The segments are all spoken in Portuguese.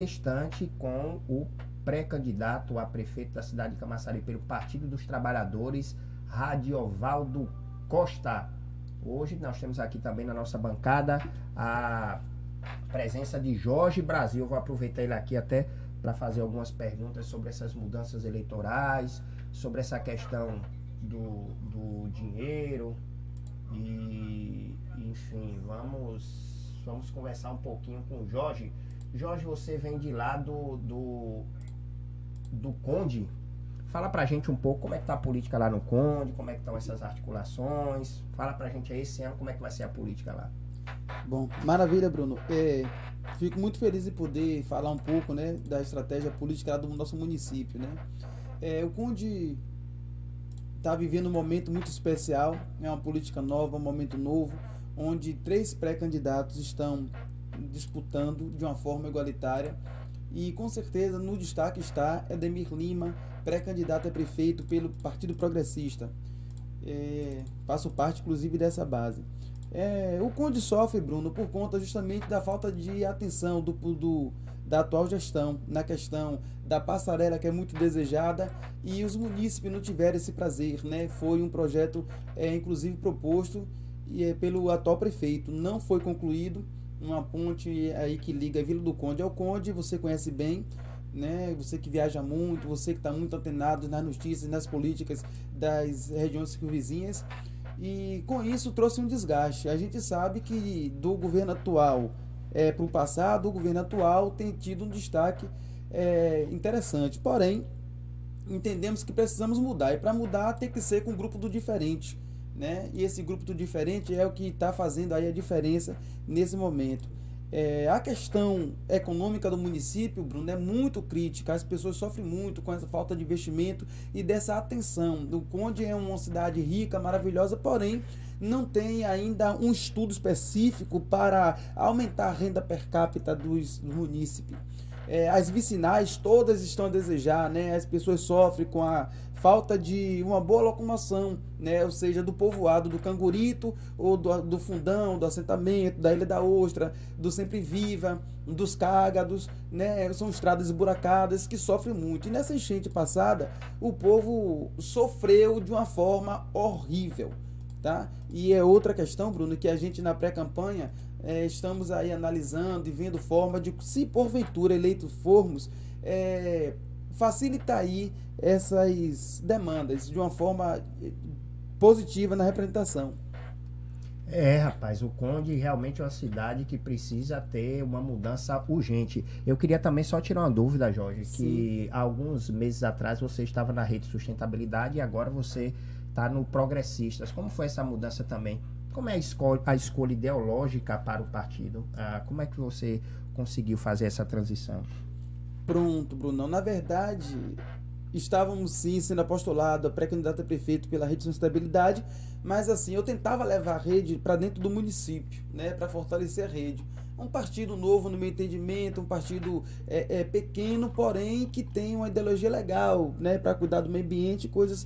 Restante com o pré-candidato a prefeito da cidade de Camaçari pelo Partido dos Trabalhadores, Radiovaldo Costa. Hoje nós temos aqui também na nossa bancada a presença de Jorge Brasil. Vou aproveitar ele aqui até para fazer algumas perguntas sobre essas mudanças eleitorais, sobre essa questão do dinheiro e, enfim, vamos conversar um pouquinho com o Jorge. Jorge, você vem de lá do Conde. Fala pra gente um pouco como é que tá a política lá no Conde, como é que estão essas articulações. Fala pra gente aí esse ano como é que vai ser a política lá. Bom, maravilha, Bruno. Fico muito feliz de poder falar um pouco, né, da estratégia política lá do nosso município, né? O Conde está vivendo um momento muito especial, é uma política nova, um momento novo, onde 3 pré-candidatos estão disputando de uma forma igualitária e com certeza no destaque está Edemir Lima, pré-candidato a prefeito pelo Partido Progressista. Faço parte inclusive dessa base. O Conde sofre, Bruno, por conta justamente da falta de atenção da atual gestão na questão da passarela, que é muito desejada, e os munícipes não tiveram esse prazer, né? Foi um projeto inclusive proposto pelo atual prefeito, não foi concluído. Uma ponte aí que liga a Vila do Conde ao Conde, você conhece bem, né? Você que viaja muito, você que está muito antenado nas notícias, nas políticas das regiões circunvizinhas, e com isso trouxe um desgaste. A gente sabe que do governo atual para o passado, o governo atual tem tido um destaque interessante, porém entendemos que precisamos mudar, e para mudar tem que ser com o grupo do diferente, né? E esse grupo do diferente é o que está fazendo aí a diferença nesse momento. A questão econômica do município, Bruno, é muito crítica. As pessoas sofrem muito com essa falta de investimento e dessa atenção. O Conde é uma cidade rica, maravilhosa, porém não tem ainda um estudo específico para aumentar a renda per capita dos munícipes. As vicinais todas estão a desejar, né? As pessoas sofrem com a falta de uma boa locomoção, né? Ou seja, do povoado do Cangurito, ou do Fundão, do assentamento, da Ilha da Ostra, do Sempre Viva, dos Cágados, né? São estradas esburacadas que sofrem muito. E nessa enchente passada, o povo sofreu de uma forma horrível, tá? E é outra questão, Bruno, que a gente na pré-campanha estamos aí analisando e vendo forma de, se porventura eleitos formos, facilitar aí essas demandas de uma forma positiva na representação. Rapaz, o Conde realmente é uma cidade que precisa ter uma mudança urgente. Eu queria também só tirar uma dúvida, Jorge, que alguns meses atrás você estava na Rede Sustentabilidade e agora você está no Progressistas. Como foi essa mudança também? Como é a escolha ideológica para o partido? Como é que você conseguiu fazer essa transição? Pronto, Bruno. Na verdade, estávamos sim sendo apostolado a pré-candidato a prefeito pela Rede Sustentabilidade, mas assim, eu tentava levar a rede para dentro do município, né, para fortalecer a rede. Um partido novo no meu entendimento, um partido pequeno, porém que tem uma ideologia legal, né, para cuidar do meio ambiente e coisas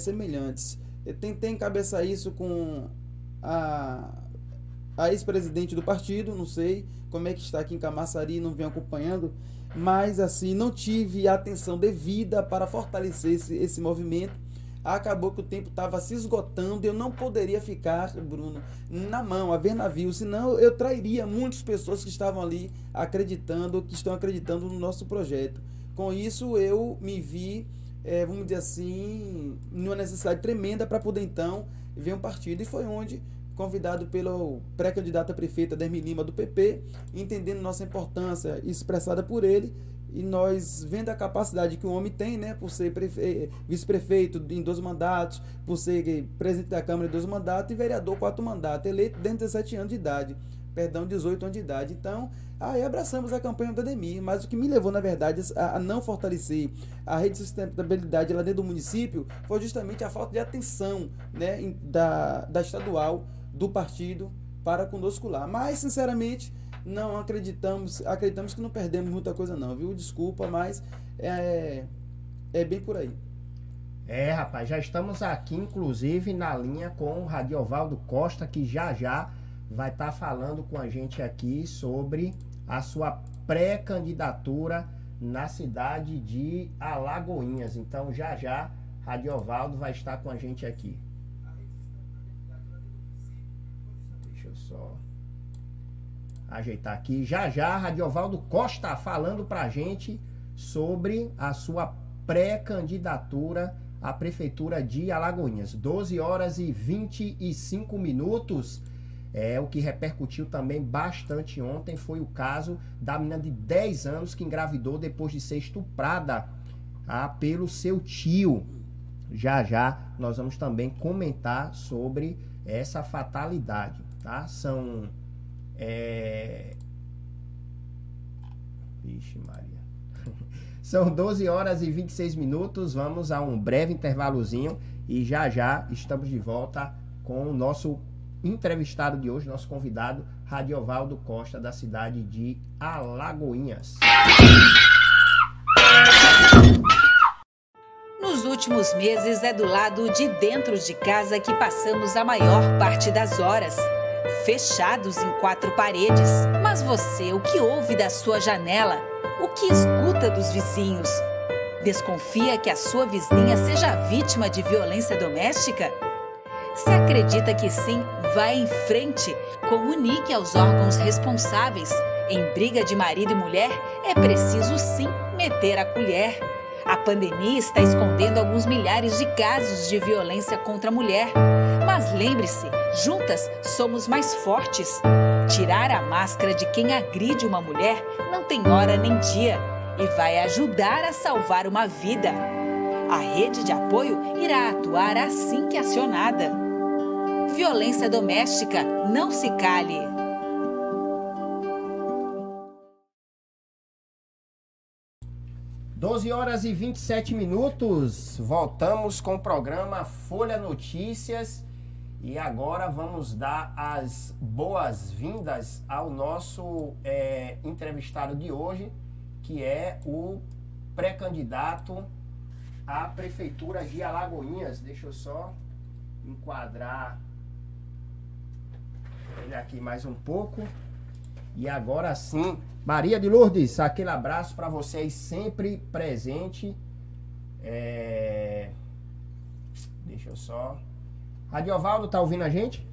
semelhantes. Eu tentei encabeçar isso com a ex-presidente do partido, não sei como é que está aqui em Camaçari, não venho acompanhando, mas assim, não tive a atenção devida para fortalecer esse movimento. Acabou que o tempo estava se esgotando e eu não poderia ficar, Bruno, na mão, a ver navio, senão eu trairia muitas pessoas que estavam ali acreditando, que estão acreditando no nosso projeto. Com isso eu me vi, vamos dizer assim, numa necessidade tremenda para poder então ver um partido, e foi onde, convidado pelo pré-candidato a prefeito Edemir Lima do PP, entendendo nossa importância expressada por ele, e nós vendo a capacidade que o homem tem, né, por ser vice-prefeito em 2 mandatos, por ser presidente da Câmara em 2 mandatos e vereador 4 mandatos, eleito dentro de 17 anos de idade, 18 anos de idade. Então, aí abraçamos a campanha do Edemir, mas o que me levou, na verdade, a não fortalecer a rede de sustentabilidade lá dentro do município foi justamente a falta de atenção, né, da estadual, do partido para conosco lá. Mas, sinceramente, não acreditamos que não perdemos muita coisa não, viu? Desculpa, mas é bem por aí. Rapaz, já estamos aqui, inclusive, na linha com o Radiovaldo Costa, que já vai estar falando com a gente aqui sobre a sua pré-candidatura na cidade de Alagoinhas. Então, já, Radiovaldo vai estar com a gente aqui. Deixa eu só ajeitar aqui. Já, Radiovaldo Costa falando pra gente sobre a sua pré-candidatura à Prefeitura de Alagoinhas. 12 horas e 25 minutos. O que repercutiu também bastante ontem foi o caso da menina de 10 anos que engravidou depois de ser estuprada pelo seu tio. Já nós vamos também comentar sobre essa fatalidade, tá? São... Vixe Maria. São 12 horas e 26 minutos. Vamos a um breve intervalozinho e já estamos de volta com o nosso entrevistado de hoje, nosso convidado, Radiovaldo Costa, da cidade de Alagoinhas. Nos últimos meses é do lado de dentro de casa que passamos a maior parte das horas, fechados em 4 paredes. Mas você, o que ouve da sua janela? O que escuta dos vizinhos? Desconfia que a sua vizinha seja vítima de violência doméstica? Se acredita que sim, vá em frente. Comunique aos órgãos responsáveis. Em briga de marido e mulher, é preciso sim meter a colher. A pandemia está escondendo alguns milhares de casos de violência contra a mulher. Mas lembre-se, juntas somos mais fortes. Tirar a máscara de quem agride uma mulher não tem hora nem dia e vai ajudar a salvar uma vida. A rede de apoio irá atuar assim que acionada. Violência doméstica, não se cale. Doze horas e 27 minutos. Voltamos com o programa Folha Notícias. E agora vamos dar as boas-vindas ao nosso entrevistado de hoje, que é o pré-candidato à Prefeitura de Alagoinhas. Deixa eu só enquadrar ele aqui mais um pouco. E agora sim, Maria de Lourdes, aquele abraço para vocês, sempre presente. Deixa eu só... Radiovaldo, tá ouvindo a gente?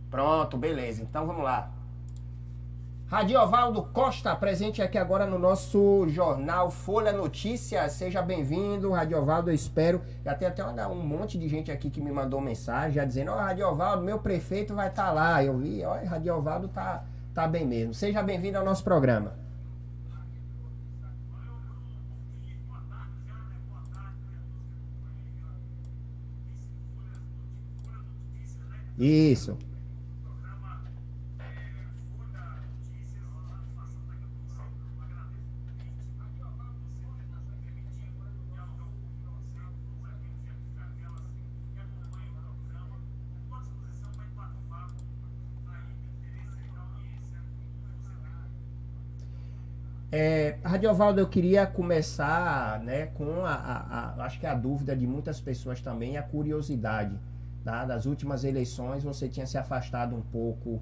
Pronto, beleza. Então vamos lá. Radiovaldo Costa, presente aqui agora no nosso jornal Folha Notícias. Seja bem-vindo, Radiovaldo, eu espero. Já tem até um monte de gente aqui que me mandou mensagem, já dizendo, Radiovaldo, meu prefeito vai estar lá. Eu vi, Radiovaldo tá bem mesmo. Seja bem-vindo ao nosso programa. Isso. Radiovaldo, eu queria começar, né, com acho que a dúvida de muitas pessoas também, a curiosidade, tá? Das últimas eleições você tinha se afastado um pouco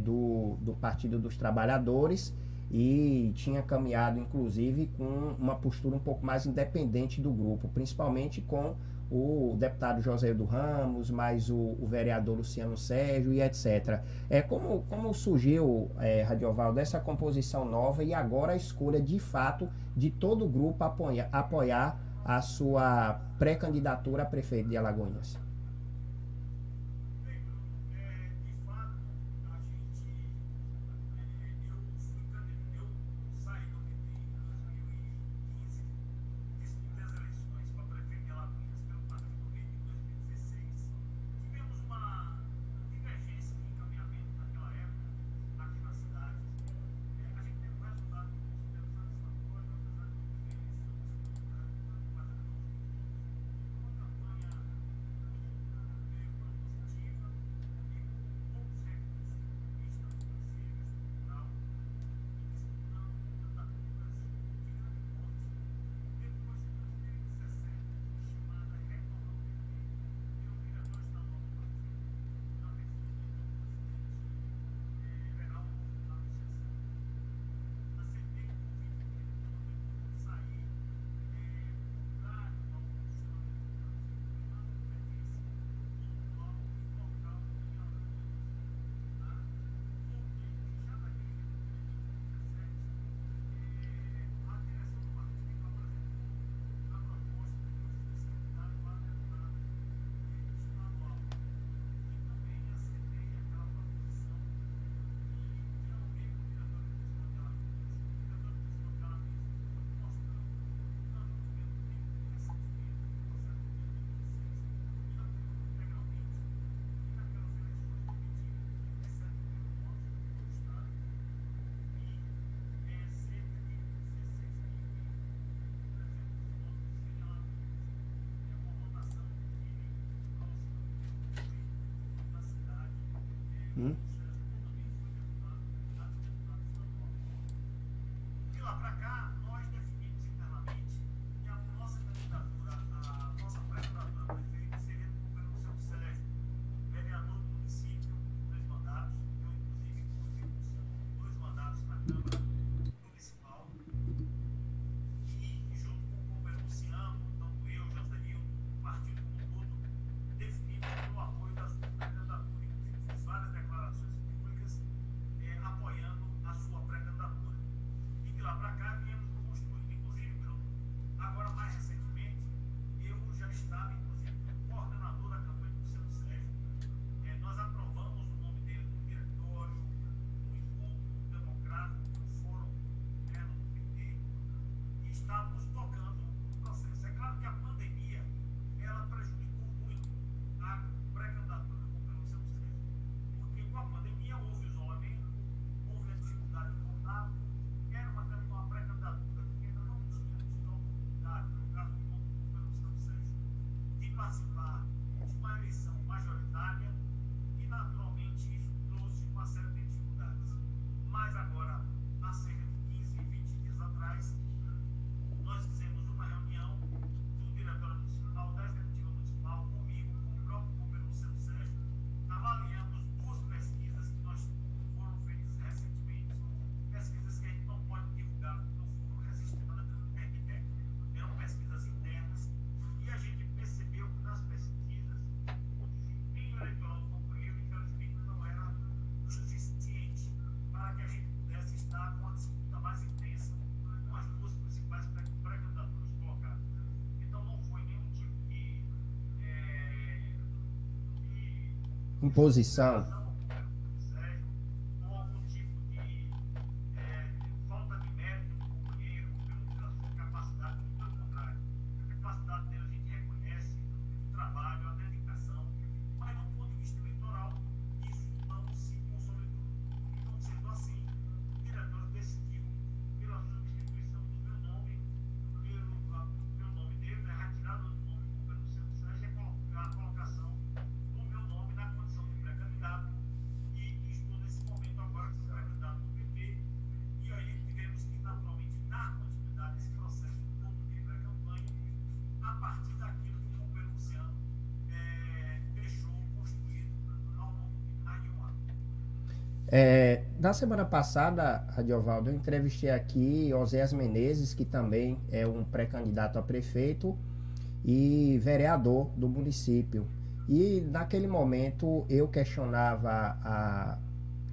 do Partido dos Trabalhadores e tinha caminhado, inclusive, com uma postura um pouco mais independente do grupo, principalmente com o deputado Joséildo Ramos, mais o vereador Luciano Sérgio e etc. Como surgiu, Radiovaldo, essa composição nova e agora a escolha de fato de todo o grupo apoiar a sua pré-candidatura a prefeito de Alagoinhas? Uhum. Imposição. Na semana passada, Radiovaldo, eu entrevistei aqui Oséias Menezes, que também é um pré-candidato a prefeito e vereador do município. E naquele momento eu questionava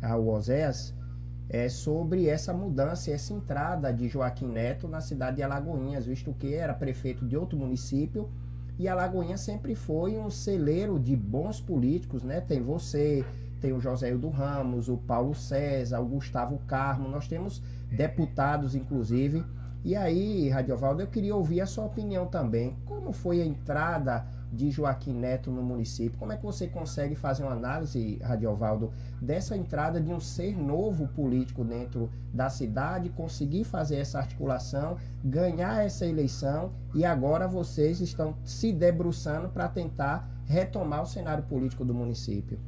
ao Oséias sobre essa mudança, essa entrada de Joaquim Neto na cidade de Alagoinhas, visto que era prefeito de outro município e Alagoinhas sempre foi um celeiro de bons políticos, né? Tem você, tem o Joséildo Ramos, o Paulo César, o Gustavo Carmo, nós temos deputados inclusive. E aí, Radiovaldo, eu queria ouvir a sua opinião também. Como foi a entrada de Joaquim Neto no município? Como é que você consegue fazer uma análise, Radiovaldo, dessa entrada de um ser novo político dentro da cidade, conseguir fazer essa articulação, ganhar essa eleição e agora vocês estão se debruçando para tentar retomar o cenário político do município?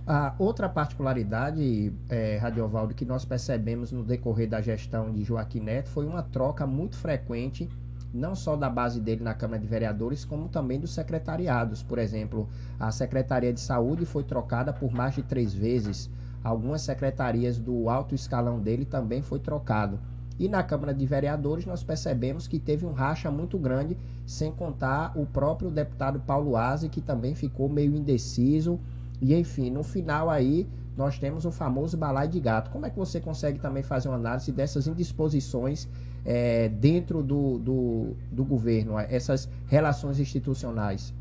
A outra particularidade, Radiovaldo, que nós percebemos no decorrer da gestão de Joaquim Neto foi uma troca muito frequente, não só da base dele na Câmara de Vereadores, como também dos secretariados. Por exemplo, a Secretaria de Saúde foi trocada por mais de 3 vezes. Algumas secretarias do alto escalão dele também foi trocado. E na Câmara de Vereadores nós percebemos que teve um racha muito grande, sem contar o próprio deputado Paulo Aze, que também ficou meio indeciso. E enfim, no final aí nós temos o famoso balaio de gato. Como é que você consegue também fazer uma análise dessas indisposições dentro do governo, essas relações institucionais?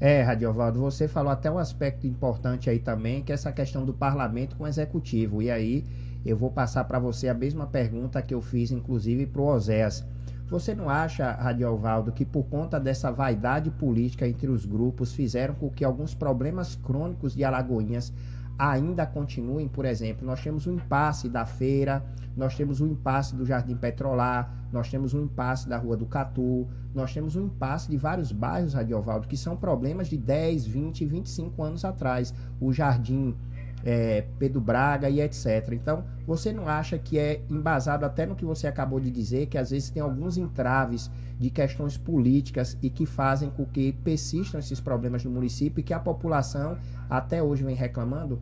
Radiovaldo, você falou até um aspecto importante aí também, que é essa questão do parlamento com o executivo. E aí eu vou passar para você a mesma pergunta que eu fiz, inclusive, para o Oséias. Você não acha, Radiovaldo, que por conta dessa vaidade política entre os grupos fizeram com que alguns problemas crônicos de Alagoinhas ainda continuem? Por exemplo, nós temos o impasse da feira, nós temos o impasse do Jardim Petrolar, nós temos o impasse da Rua do Catu, nós temos o impasse de vários bairros, Radiovaldo, que são problemas de 10, 20, 25 anos atrás. O Jardim Pedro Braga e etc. Então, você não acha que é embasado até no que você acabou de dizer, que às vezes tem alguns entraves de questões políticas e que fazem com que persistam esses problemas no município e que a população até hoje vem reclamando?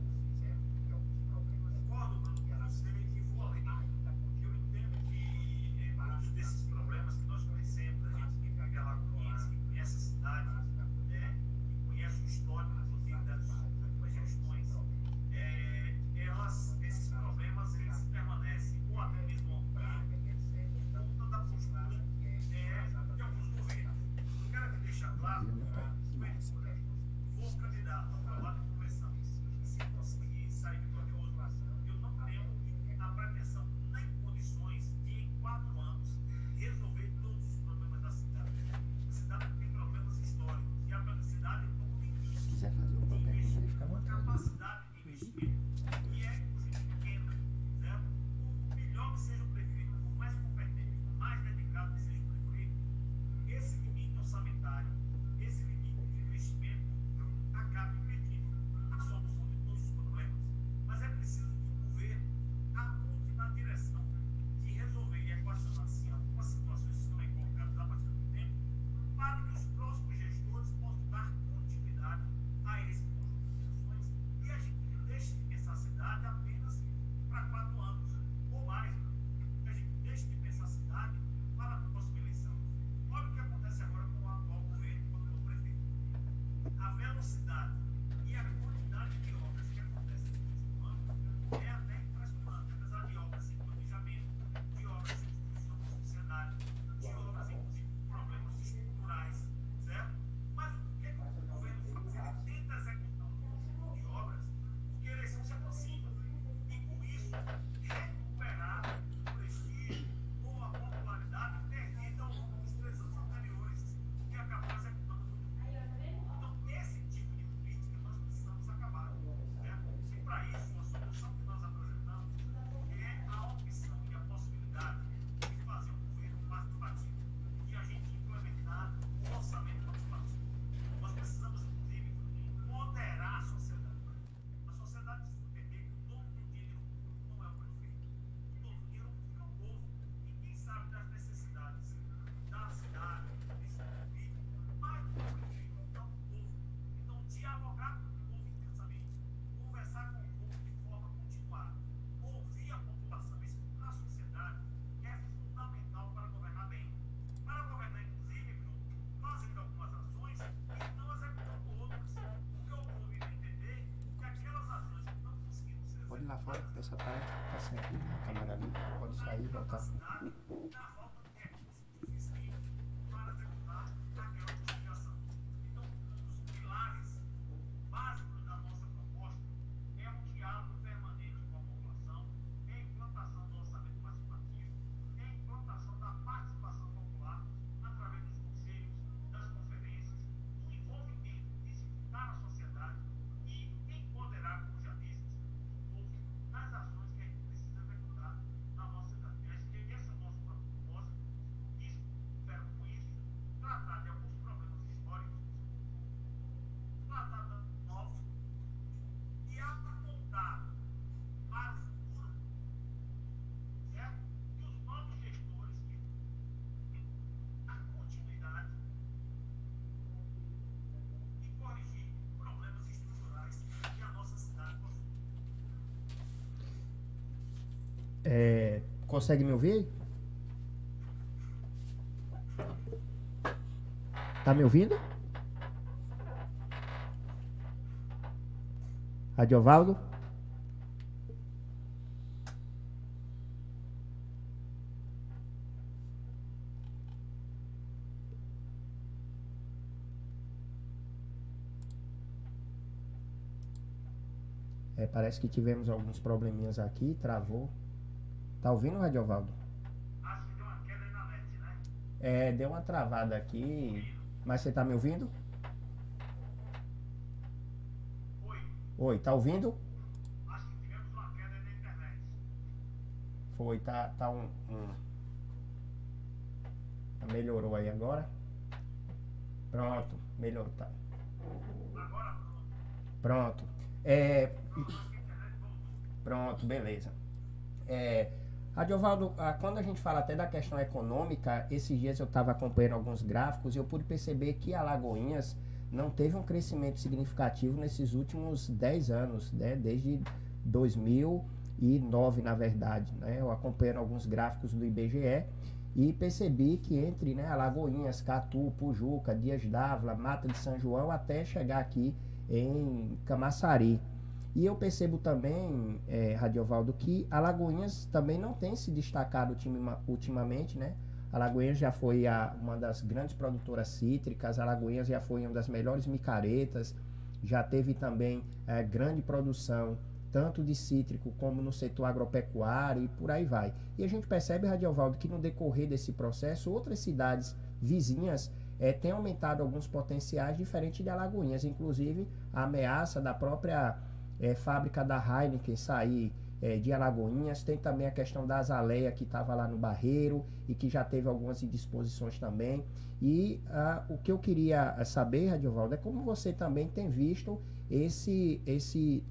Pode ir lá fora, essa tá sem a câmera ali. Pode sair e voltar. Consegue me ouvir? Tá me ouvindo? Radiovaldo? Parece que tivemos alguns probleminhas aqui, travou. Tá ouvindo, Radiovaldo? Acho que deu uma queda aí na net, né? Deu uma travada aqui, mas você tá me ouvindo? Oi, Oi, tá ouvindo? acho que tivemos uma queda aí na internet. Foi, melhorou aí agora? Pronto, melhorou, tá. Agora, Pronto. Pronto, beleza. Radiovaldo, quando a gente fala até da questão econômica, esses dias eu estava acompanhando alguns gráficos e eu pude perceber que Alagoinhas não teve um crescimento significativo nesses últimos 10 anos, né? Desde 2009, na verdade, né? Eu acompanhando alguns gráficos do IBGE e percebi que entre, né, Alagoinhas, Catu, Pujuca, Dias d'Ávila, Mata de São João, até chegar aqui em Camaçari. E eu percebo também, Radiovaldo, que Alagoinhas também não tem se destacado ultimamente, né? Alagoinhas já foi uma das grandes produtoras cítricas, Alagoinhas já foi uma das melhores micaretas, já teve também grande produção, tanto de cítrico como no setor agropecuário e por aí vai. E a gente percebe, Radiovaldo, que no decorrer desse processo, outras cidades vizinhas têm aumentado alguns potenciais diferentes de Alagoinhas, inclusive a ameaça da própria fábrica da Heineken sair de Alagoinhas. Tem também a questão da Azaleia, que estava lá no Barreiro e que já teve algumas indisposições também. E o que eu queria saber, Radiovaldo, é como você também tem visto esse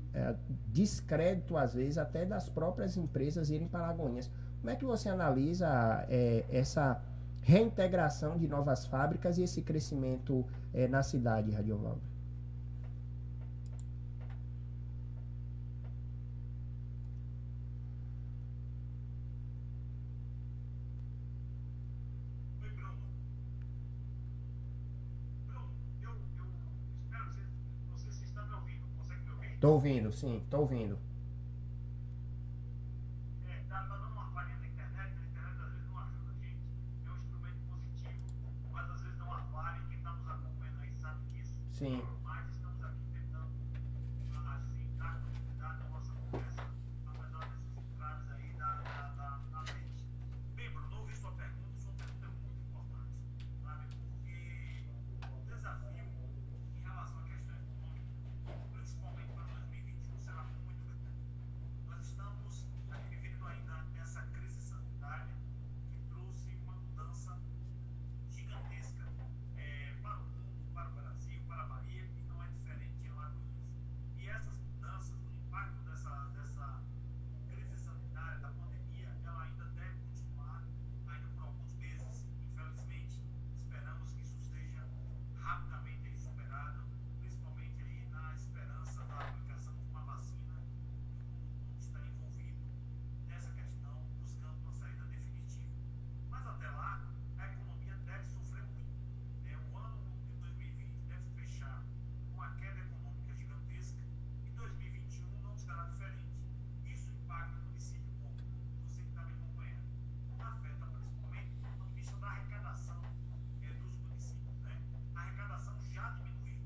descrédito, às vezes, até das próprias empresas irem para Alagoinhas. Como é que você analisa essa reintegração de novas fábricas e esse crescimento na cidade, Radiovaldo? oi, Bruno. Bruno, eu espero que você está me ouvindo. Consegue me ouvir? Tô ouvindo, sim, tô ouvindo. Tá dando uma falha na internet às vezes não ajuda a gente. É um instrumento positivo, mas às vezes dá uma falha e quem está nos acompanhando aí sabe disso. Sim. Mas estamos aqui tentando, assim, dar continuidade à nossa conversa, apesar desses entraves aí da net. Bem, Bruno, ouvi sua pergunta é muito importante, sabe? Porque o desafio em relação à questão econômica, principalmente para 2021, será muito grande. Nós estamos vivendo ainda essa crise sanitária que trouxe uma mudança gigantesca para o mundo, para o Brasil, para a Bahia, e não é diferente em Alagoas. E essas mudanças, o impacto dessa crise sanitária, da pandemia, ela ainda deve continuar ainda por alguns meses. Infelizmente, esperamos que isso seja rapidamente aí superado, principalmente aí na esperança da aplicação de uma vacina. O mundo está envolvido nessa questão, buscando uma saída definitiva. Mas até lá, a economia deve sofrer muito. O ano de 2020 deve fechar com uma queda econômica gigantesca e 2021 não será diferente. Isso impacta o município como você que está me acompanhando. Afeta principalmente do ponto de vista da arrecadação dos municípios, né? A arrecadação já diminuiu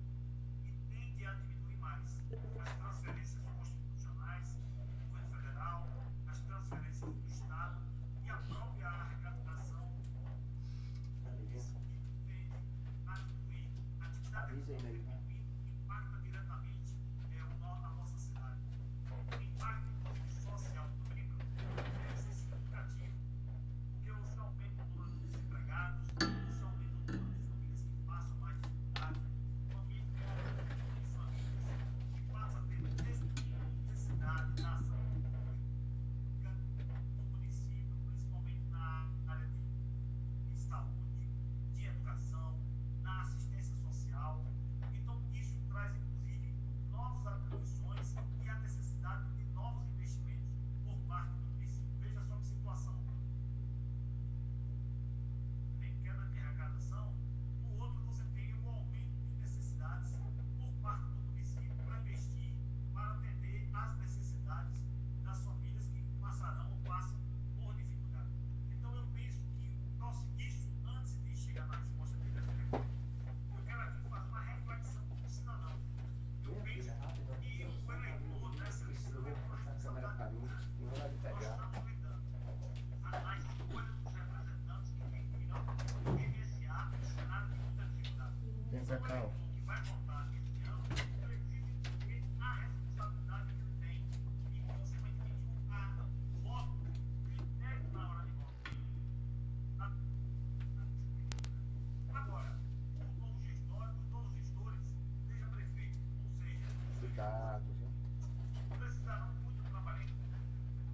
e tende a diminuir mais. As transferências constitucionais do governo federal, as transferências do Estado e a própria arrecadação do município tende a diminuir. A atividade econômica impacta diretamente a nossa cidade. O impacto, inclusive, social também deve ser significativo, porque você aumenta o número de desempregados, você aumenta o número de famílias que passam mais dificuldade, famílias que passam a ter necessidade da ação pública do município, principalmente na área de saúde, de educação, na assistência social. Então, Cacau. que vai votar esse ano precisa entender a responsabilidade que ele tem e, consequentemente, o voto que deve na hora de votar. Agora, os novos gestores, seja prefeito, ou seja, Cuidado, viu? precisarão muito trabalhar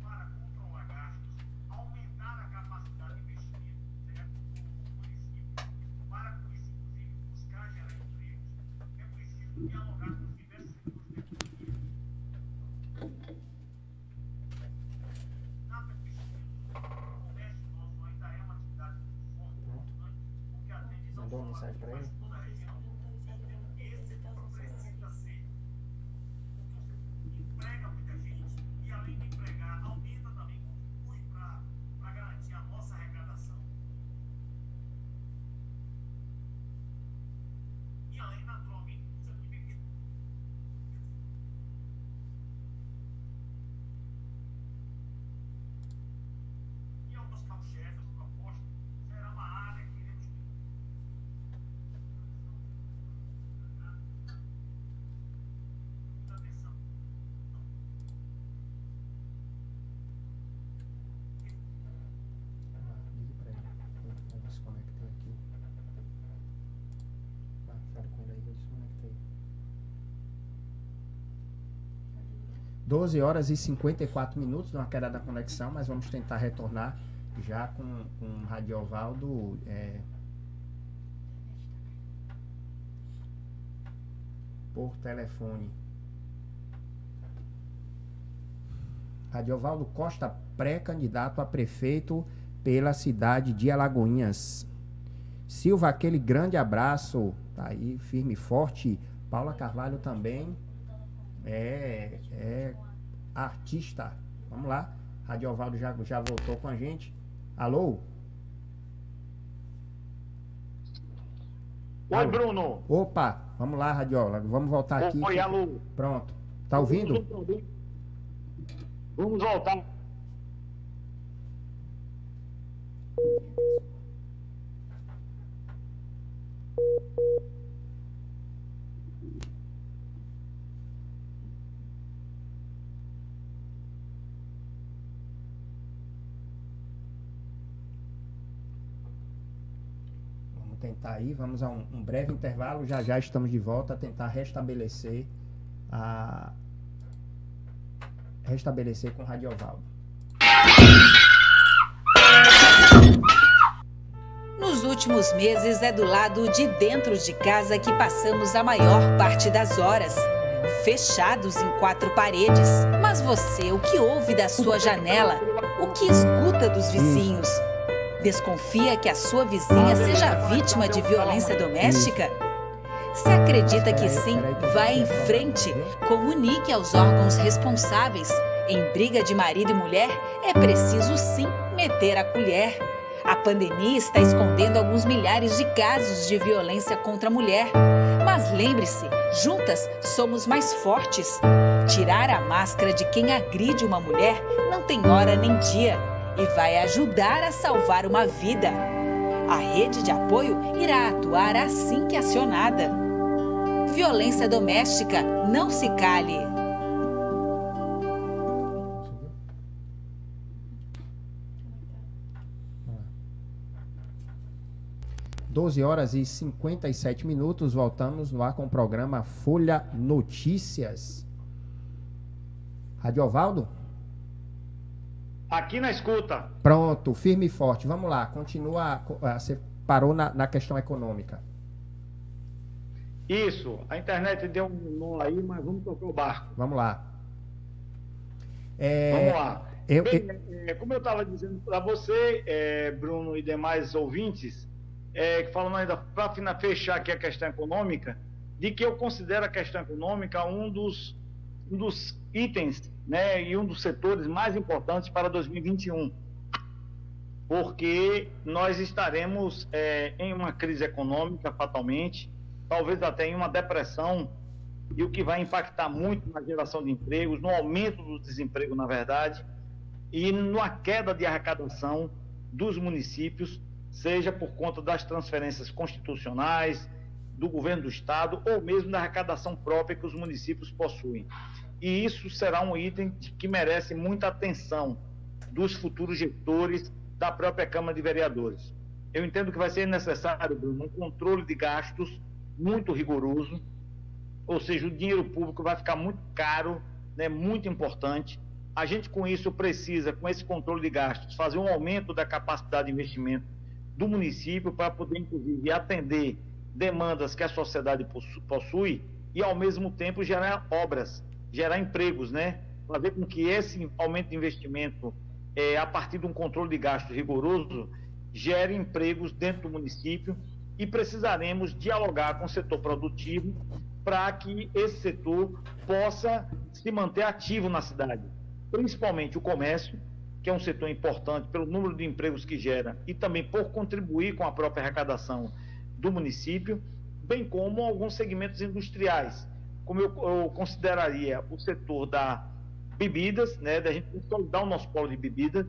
para controlar gastos, aumentar a capacidade de investimento, certo, do município, para com isso, inclusive, buscar gerar empregos. É preciso dialogar com os diversos setores da economia. Na perspectiva do comércio nosso ainda é uma atividade muito forte, importante, porque atende não Mandou só uma a mensagem pra ele? toda a região. Esse setor precisa ser emprega muita gente e, além de empregar, aumenta também, contribui para garantir a nossa arrecadação. E, além, naturalmente, precisa de e ao buscar o chefe, a proposta, será uma área que iremos muita atenção. Ligue pra ele. Eu vou desconectar aqui. Vai, fala com ele aí, eu desconectei. 12 horas e 54 minutos, uma queda da conexão, mas vamos tentar retornar já com o Radiovaldo. Por telefone. Radiovaldo Costa, pré-candidato a prefeito pela cidade de Alagoinhas. Silva, aquele grande abraço, tá aí, firme e forte. Paula Carvalho também é artista. Vamos lá, Radiovaldo já voltou com a gente. Alô? Oi, Alô? Bruno. Opa, vamos lá, Radiola, vamos voltar aqui. Oi, alô. Pronto. Tá ouvindo? Vamos voltar. Vamos tentar aí, vamos a um breve intervalo, já estamos de volta a tentar restabelecer com o Radiovaldo. Nos últimos meses é do lado de dentro de casa que passamos a maior parte das horas, fechados em 4 paredes. Mas você, o que ouve da sua janela? O que escuta dos vizinhos? Desconfia que a sua vizinha seja vítima de violência doméstica? Se acredita que sim, vá em frente. Comunique aos órgãos responsáveis. Em briga de marido e mulher, é preciso sim meter a colher. A pandemia está escondendo alguns milhares de casos de violência contra a mulher. Mas lembre-se, juntas somos mais fortes. Tirar a máscara de quem agride uma mulher não tem hora nem dia e vai ajudar a salvar uma vida. A rede de apoio irá atuar assim que acionada. Violência doméstica, não se cale. 12 horas e 57 minutos, voltamos no ar com o programa Folha Notícias. Radiovaldo? Aqui na escuta. Pronto, firme e forte. Vamos lá, continua. Você parou na questão econômica. Isso, a internet deu um nó aí, mas vamos tocar o barco. Vamos lá. Vamos lá. Bem, como eu estava dizendo para você, Bruno e demais ouvintes, falando ainda para fechar aqui a questão econômica, de que eu considero a questão econômica um dos itens, né, e um dos setores mais importantes para 2021, porque nós estaremos em uma crise econômica fatalmente, talvez até em uma depressão, e o que vai impactar muito na geração de empregos, no aumento do desemprego, na verdade, e numa queda de arrecadação dos municípios, seja por conta das transferências constitucionais, do governo do estado ou mesmo da arrecadação própria que os municípios possuem. E isso será um item que merece muita atenção dos futuros gestores da própria Câmara de Vereadores. Eu entendo que vai ser necessário, Bruno, um controle de gastos muito rigoroso, ou seja, o dinheiro público vai ficar muito caro, né, muito importante. A gente, com isso, precisa, com esse controle de gastos, fazer um aumento da capacidade de investimento do município para poder, inclusive, atender demandas que a sociedade possui e, ao mesmo tempo, gerar obras, gerar empregos, né? Fazer com que esse aumento de investimento, a partir de um controle de gastos rigoroso, gere empregos dentro do município, e precisaremos dialogar com o setor produtivo para que esse setor possa se manter ativo na cidade, principalmente o comércio, que é um setor importante pelo número de empregos que gera e também por contribuir com a própria arrecadação do município, bem como alguns segmentos industriais, como eu consideraria o setor da bebidas, né, da gente consolidar o nosso polo de bebidas,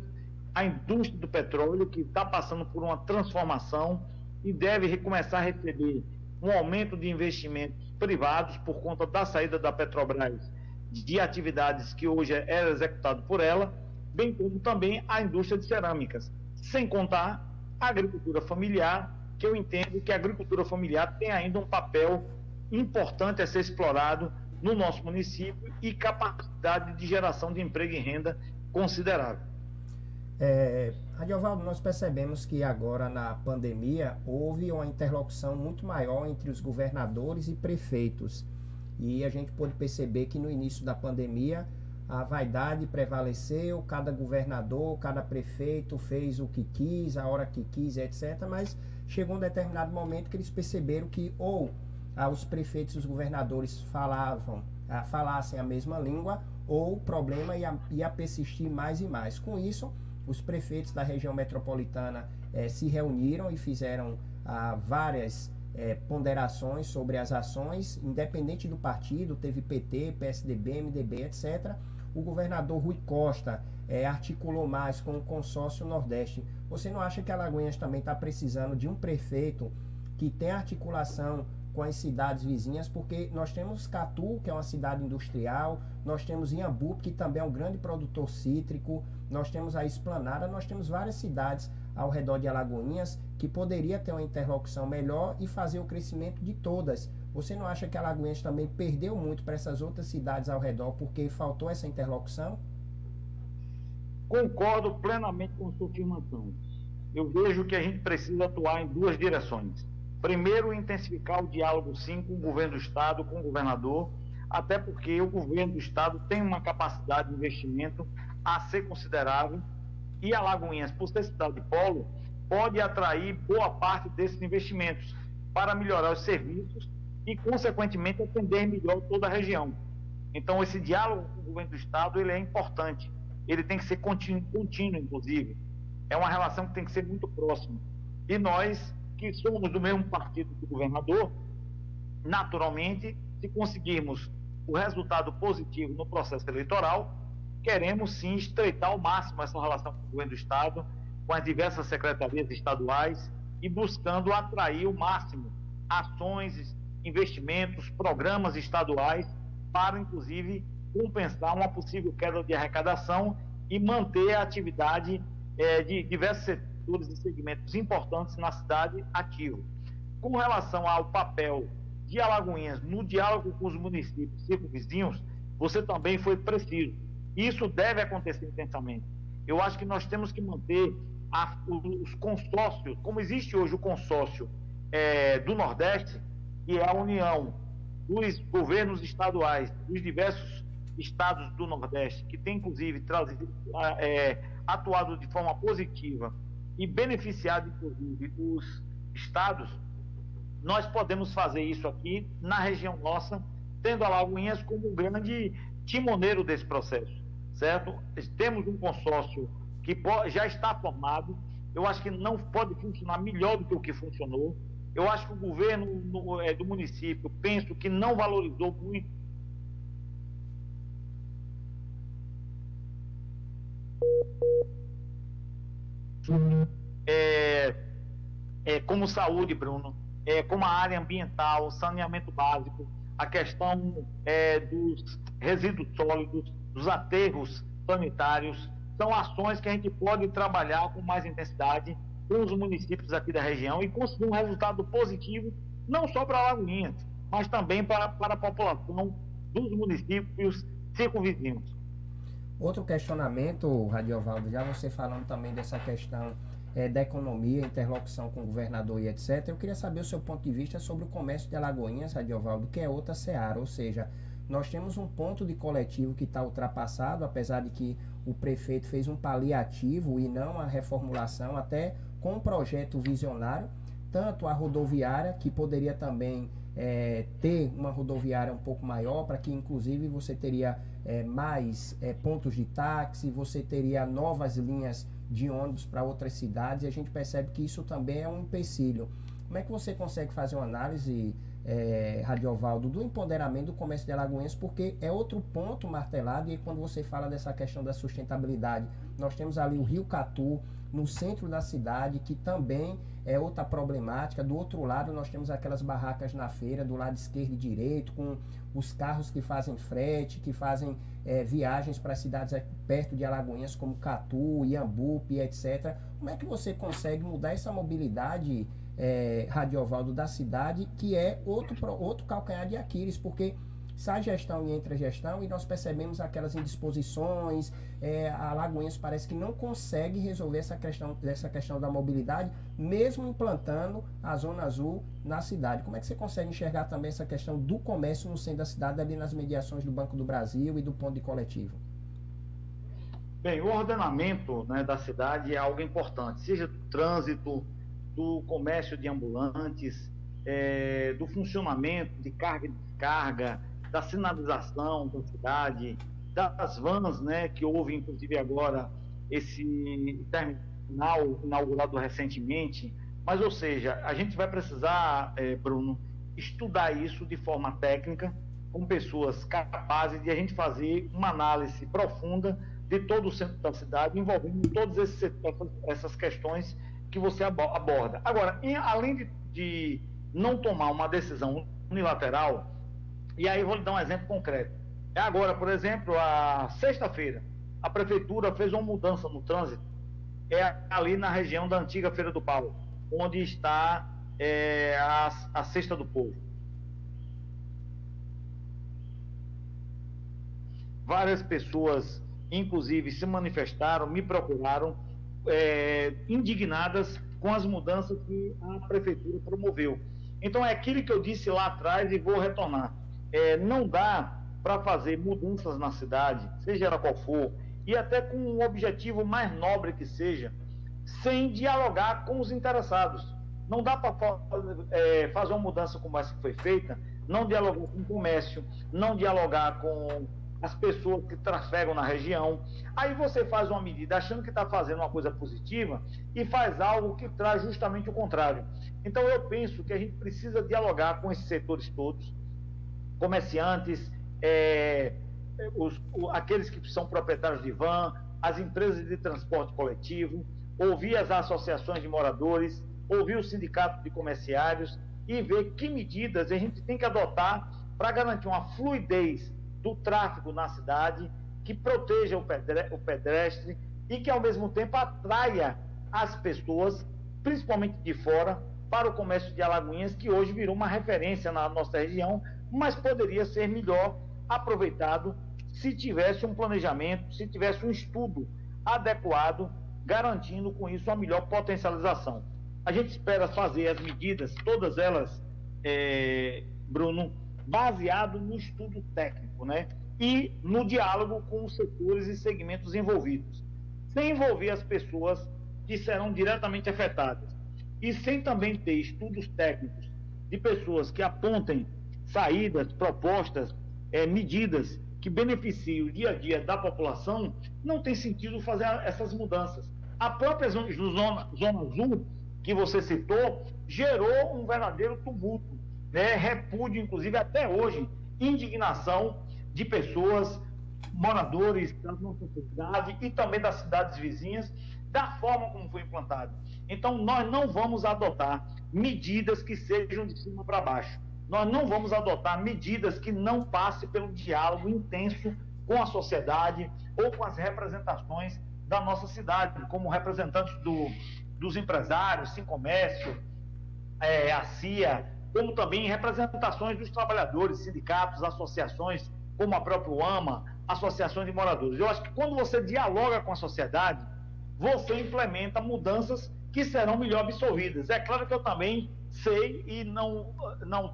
a indústria do petróleo, que está passando por uma transformação e deve recomeçar a receber um aumento de investimentos privados por conta da saída da Petrobras de atividades que hoje era executado por ela, bem como também a indústria de cerâmicas, sem contar a agricultura familiar, que eu entendo que a agricultura familiar tem ainda um papel importante a ser explorado no nosso município e capacidade de geração de emprego e renda considerável. Adiovaldo, nós percebemos que agora na pandemia houve uma interlocução muito maior entre os governadores e prefeitos, e a gente pôde perceber que no início da pandemia a vaidade prevaleceu, cada governador, cada prefeito fez o que quis, a hora que quis, etc. Mas chegou um determinado momento que eles perceberam que ou os prefeitos e os governadores falassem a mesma língua, ou o problema ia persistir mais e mais. Com isso, os prefeitos da região metropolitana se reuniram e fizeram várias ponderações sobre as ações, independente do partido, teve PT, PSDB, MDB, etc. O governador Rui Costa articulou mais com o consórcio Nordeste. Você não acha que Alagoinhas também está precisando de um prefeito que tenha articulação com as cidades vizinhas? Porque nós temos Catu, que é uma cidade industrial, nós temos Inhambupe, que também é um grande produtor cítrico, nós temos a Esplanada, nós temos várias cidades ao redor de Alagoinhas que poderia ter uma interlocução melhor e fazer o crescimento de todas. Você não acha que Alagoinhas também perdeu muito para essas outras cidades ao redor porque faltou essa interlocução? Concordo plenamente com sua afirmação. Eu vejo que a gente precisa atuar em duas direções. Primeiro, intensificar o diálogo, sim, com o governo do estado, com o governador, até porque o governo do estado tem uma capacidade de investimento a ser considerável, e Alagoinhas, por ser cidade de polo, pode atrair boa parte desses investimentos para melhorar os serviços e, consequentemente, atender melhor toda a região. Então, esse diálogo com o governo do estado, ele é importante. Ele tem que ser contínuo, inclusive. É uma relação que tem que ser muito próxima. E nós, que somos do mesmo partido que o governador, naturalmente, se conseguirmos o resultado positivo no processo eleitoral, queremos sim estreitar ao máximo essa relação com o governo do estado, com as diversas secretarias estaduais e buscando atrair o máximo ações, investimentos, programas estaduais para, inclusive, compensar uma possível queda de arrecadação e manter a atividade de diversos setores e segmentos importantes na cidade ativo. Com relação ao papel de Alagoinhas no diálogo com os municípios circunvizinhos, você também foi preciso. Isso deve acontecer intensamente. Eu acho que nós temos que manter os consórcios, como existe hoje o consórcio do Nordeste, que é a união dos governos estaduais, dos diversos estados do Nordeste, que tem inclusive atuado de forma positiva e beneficiado inclusive os estados. Nós podemos fazer isso aqui na região nossa, tendo Alagoinhas como um grande timoneiro desse processo, certo? Temos um consórcio que já está formado. Eu acho que não pode funcionar melhor do que o que funcionou. Eu acho que o governo do município, penso que não valorizou muito como saúde, Bruno. como a área ambiental, saneamento básico, a questão dos resíduos sólidos, dos aterros sanitários, são ações que a gente pode trabalhar com mais intensidade com os municípios aqui da região e conseguir um resultado positivo, não só para Alagoinhas, mas também para a população dos municípios circunvizinhos. Outro questionamento, Radiovaldo, já você falando também dessa questão da economia, interlocução com o governador e etc. Eu queria saber o seu ponto de vista sobre o comércio de Alagoinhas, Radiovaldo, que é outra seara, ou seja, nós temos um ponto de coletivo que está ultrapassado, apesar de que o prefeito fez um paliativo e não a reformulação, até com um projeto visionário, tanto a rodoviária, que poderia também ter uma rodoviária um pouco maior, para que inclusive você teria mais pontos de táxi, você teria novas linhas de ônibus para outras cidades, e a gente percebe que isso também é um empecilho. Como é que você consegue fazer uma análise, Radiovaldo, do empoderamento do comércio de Alagoinhas, porque é outro ponto martelado, e quando você fala dessa questão da sustentabilidade, nós temos ali o Rio Catu, no centro da cidade, que também é outra problemática. Do outro lado, nós temos aquelas barracas na feira, do lado esquerdo e direito, com os carros que fazem frete, que fazem viagens para cidades perto de Alagoinhas, como Catu, Iambupe, etc. Como é que você consegue mudar essa mobilidade, Radiovaldo, da cidade, que é outro calcanhar de Aquiles, porque sai gestão e entra gestão e nós percebemos aquelas indisposições, a Alagoinhas parece que não consegue resolver essa questão da mobilidade, mesmo implantando a Zona Azul na cidade. Como é que você consegue enxergar também essa questão do comércio no centro da cidade, ali nas mediações do Banco do Brasil e do ponto de coletivo? Bem, o ordenamento, né, da cidade é algo importante, seja do trânsito, do comércio de ambulantes, do funcionamento de carga e descarga, da sinalização da cidade, das vans, né, que houve inclusive agora esse terminal inaugurado recentemente. Mas, ou seja, a gente vai precisar, Bruno, estudar isso de forma técnica, com pessoas capazes de a gente fazer uma análise profunda de todo o centro da cidade, envolvendo todas essas questões que você aborda. Agora, além de não tomar uma decisão unilateral, e aí eu vou lhe dar um exemplo concreto. Agora, por exemplo, a sexta-feira, a prefeitura fez uma mudança no trânsito, ali na região da antiga Feira do Pau, onde está a Cesta do Povo. Várias pessoas, inclusive, se manifestaram, me procuraram, indignadas com as mudanças que a prefeitura promoveu. Então, é aquilo que eu disse lá atrás e vou retornar. Não dá para fazer mudanças na cidade, seja ela qual for, e até com um objetivo mais nobre que seja, sem dialogar com os interessados. Não dá para fazer uma mudança como essa que foi feita, não dialogar com o comércio, não dialogar com as pessoas que trafegam na região. Aí você faz uma medida achando que está fazendo uma coisa positiva e faz algo que traz justamente o contrário. Então eu penso que a gente precisa dialogar com esses setores todos, comerciantes, aqueles que são proprietários de van, as empresas de transporte coletivo, ouvir as associações de moradores, ouvir o sindicato de comerciários e ver que medidas a gente tem que adotar para garantir uma fluidez do tráfego na cidade, que proteja o pedestre e que, ao mesmo tempo, atraia as pessoas, principalmente de fora, para o comércio de Alagoinhas, que hoje virou uma referência na nossa região, mas poderia ser melhor aproveitado se tivesse um planejamento, se tivesse um estudo adequado, garantindo com isso a melhor potencialização. A gente espera fazer as medidas, todas elas, Bruno, baseado no estudo técnico, né? E no diálogo com os setores e segmentos envolvidos, sem envolver as pessoas que serão diretamente afetadas e sem também ter estudos técnicos de pessoas que apontem saídas, propostas, medidas que beneficiem o dia a dia da população. Não tem sentido fazer essas mudanças. A própria zona azul que você citou gerou um verdadeiro tumulto, né? Repúdio, inclusive, até hoje, indignação de pessoas, moradores da nossa cidade e também das cidades vizinhas, da forma como foi implantado. Então, nós não vamos adotar medidas que sejam de cima para baixo. Nós não vamos adotar medidas que não passem pelo diálogo intenso com a sociedade ou com as representações da nossa cidade, como representantes dos empresários, Sincomércio, a CIA, como também representações dos trabalhadores, sindicatos, associações, como a própria AMA, associações de moradores. Eu acho que quando você dialoga com a sociedade, você implementa mudanças que serão melhor absorvidas. É claro que eu também sei e não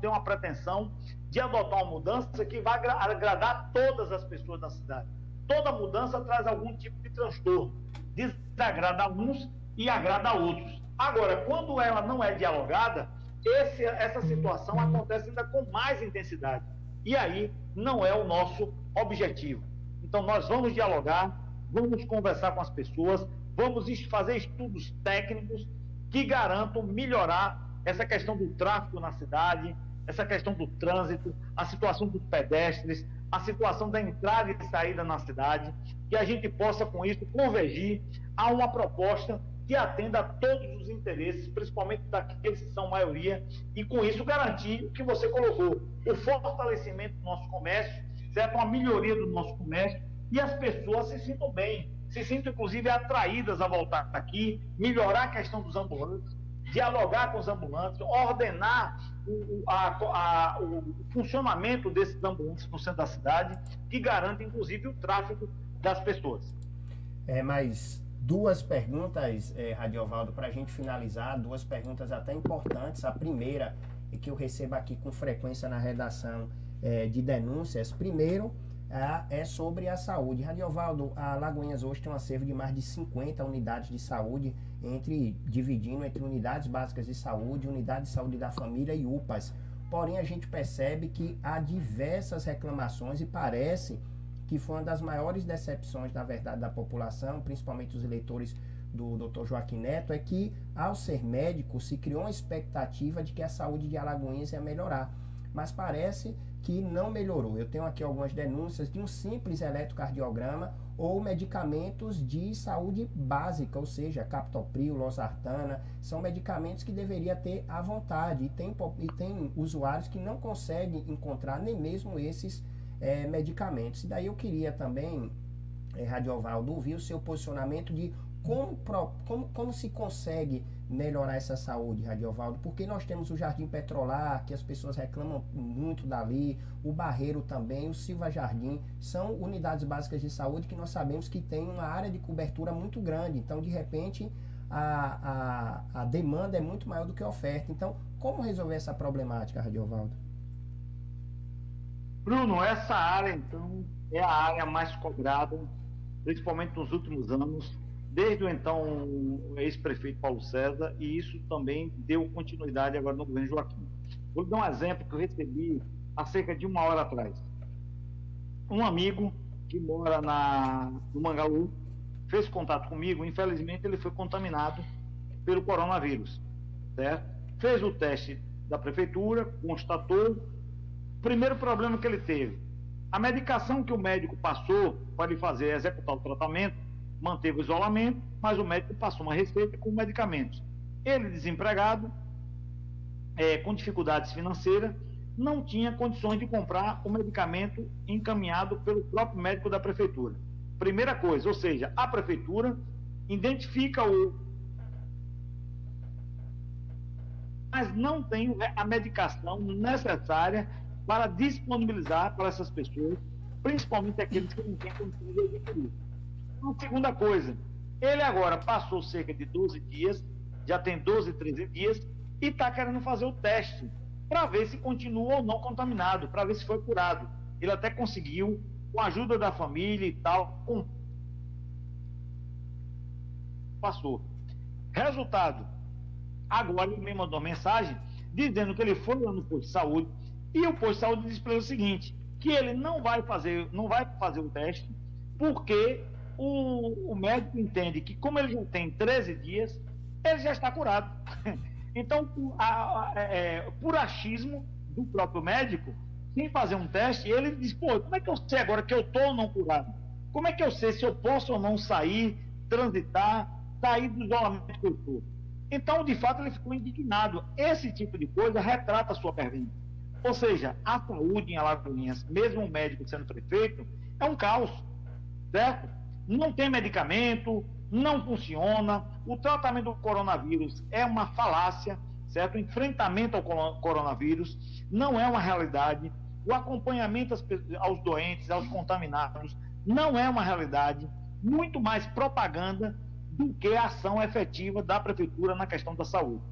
tenho uma pretensão de adotar uma mudança que vai agradar todas as pessoas da cidade. Toda mudança traz algum tipo de transtorno, desagrada a uns e agrada a outros. Agora, quando ela não é dialogada, essa situação acontece ainda com mais intensidade. E aí não é o nosso objetivo. Então, nós vamos dialogar, vamos conversar com as pessoas, vamos fazer estudos técnicos que garantam melhorar essa questão do tráfego na cidade, essa questão do trânsito, a situação dos pedestres, a situação da entrada e saída na cidade, que a gente possa, com isso, convergir a uma proposta que atenda a todos os interesses, principalmente daqueles que são maioria, e com isso garantir o que você colocou, o fortalecimento do nosso comércio, certo? Uma melhoria do nosso comércio, e as pessoas se sintam bem, se sintam inclusive atraídas a voltar aqui, melhorar a questão dos ambulantes, dialogar com os ambulantes, ordenar o funcionamento desses ambulantes no centro da cidade, que garante inclusive o tráfego das pessoas. Mais duas perguntas, Radiovaldo, para a gente finalizar, duas perguntas até importantes. A primeira é que eu recebo aqui com frequência na redação de denúncias. Primeiro, é sobre a saúde. Radiovaldo, a Lagoinhas hoje tem um acervo de mais de 50 unidades de saúde, dividindo entre unidades básicas de saúde, unidade de saúde da família e UPAs. Porém, a gente percebe que há diversas reclamações e parece que foi uma das maiores decepções, na verdade, da população, principalmente os eleitores do Dr. Joaquim Neto, é que, ao ser médico, se criou uma expectativa de que a saúde de Alagoinhas ia melhorar. Mas parece que não melhorou. Eu tenho aqui algumas denúncias de um simples eletrocardiograma ou medicamentos de saúde básica, ou seja, captopril, losartana, são medicamentos que deveria ter à vontade, e tem usuários que não conseguem encontrar nem mesmo esses medicamentos. E daí eu queria também, Radiovaldo, ouvir o seu posicionamento de como se consegue melhorar essa saúde, Radiovaldo, porque nós temos o Jardim Petrolar, que as pessoas reclamam muito dali, o Barreiro também, o Silva Jardim, são unidades básicas de saúde que nós sabemos que tem uma área de cobertura muito grande, então de repente a demanda é muito maior do que a oferta. Então, como resolver essa problemática, Radiovaldo? Bruno, essa área, então, é a área mais cobrada, principalmente nos últimos anos, desde o então ex-prefeito Paulo César, e isso também deu continuidade agora no governo Joaquim. Vou dar um exemplo que eu recebi há cerca de 1 hora atrás. Um amigo que mora no Mangalu fez contato comigo, infelizmente ele foi contaminado pelo coronavírus, certo? Fez o teste da prefeitura, constatou. O primeiro problema que ele teve, a medicação que o médico passou para ele executar o tratamento, manteve o isolamento, mas o médico passou uma receita com medicamentos. Ele, desempregado, com dificuldades financeiras, não tinha condições de comprar o medicamento encaminhado pelo próprio médico da prefeitura. Primeira coisa, ou seja, a prefeitura identifica mas não tem a medicação necessária para disponibilizar para essas pessoas, principalmente aqueles que não têm condições de adquirir. Uma segunda coisa, ele agora passou cerca de 12 dias, já tem 12, 13 dias, e está querendo fazer o teste para ver se continua ou não contaminado, para ver se foi curado. Ele até conseguiu, com a ajuda da família e tal, passou. Resultado, agora ele me mandou uma mensagem dizendo que ele foi lá no posto de saúde, e o posto de saúde disse para ele o seguinte, que ele não vai fazer o teste, porque o médico entende que, como ele já tem 13 dias, ele já está curado. Então, por achismo do próprio médico, sem fazer um teste, ele diz, como é que eu sei agora que eu estou ou não curado? Como é que eu sei se eu posso ou não sair, transitar, sair do isolamento que eu estou? Então, de fato, ele ficou indignado. Esse tipo de coisa retrata a sua pergunta. Ou seja, a saúde em Alagoinhas, mesmo o médico sendo prefeito, é um caos, certo? Não tem medicamento, não funciona, o tratamento do coronavírus é uma falácia, certo? O enfrentamento ao coronavírus não é uma realidade, o acompanhamento aos doentes, aos contaminados, não é uma realidade, muito mais propaganda do que a ação efetiva da prefeitura na questão da saúde.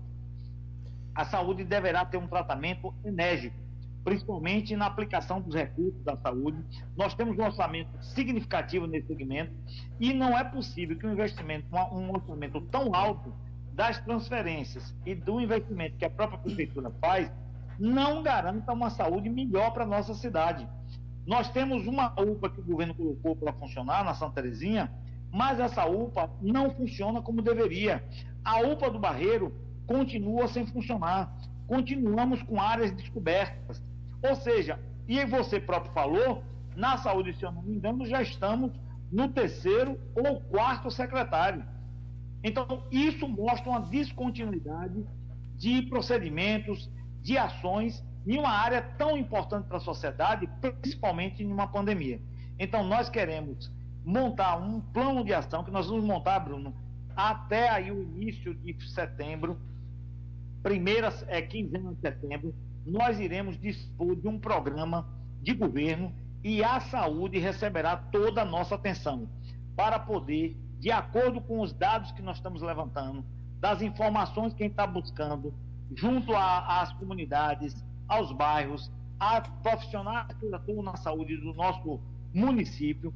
A saúde deverá ter um tratamento enérgico, principalmente na aplicação dos recursos da saúde. Nós temos um orçamento significativo nesse segmento e não é possível que um investimento, um orçamento tão alto das transferências e do investimento que a própria prefeitura faz, não garanta uma saúde melhor para a nossa cidade. Nós temos uma UPA que o governo colocou para funcionar na Santa Terezinha, mas essa UPA não funciona como deveria. A UPA do Barreiro continua sem funcionar. Continuamos com áreas descobertas. Ou seja, e você próprio falou, na saúde, se eu não me engano, já estamos no 3º ou 4º secretário. Então, isso mostra uma descontinuidade de procedimentos, de ações, em uma área tão importante para a sociedade, principalmente em uma pandemia. Então, nós queremos montar um plano de ação, que nós vamos montar, Bruno, até aí o início de setembro, primeira quinzena de setembro, nós iremos dispor de um programa de governo e a saúde receberá toda a nossa atenção para poder, de acordo com os dados que nós estamos levantando, das informações que a gente está buscando, junto às comunidades, aos bairros, a profissionais que atuam na saúde do nosso município,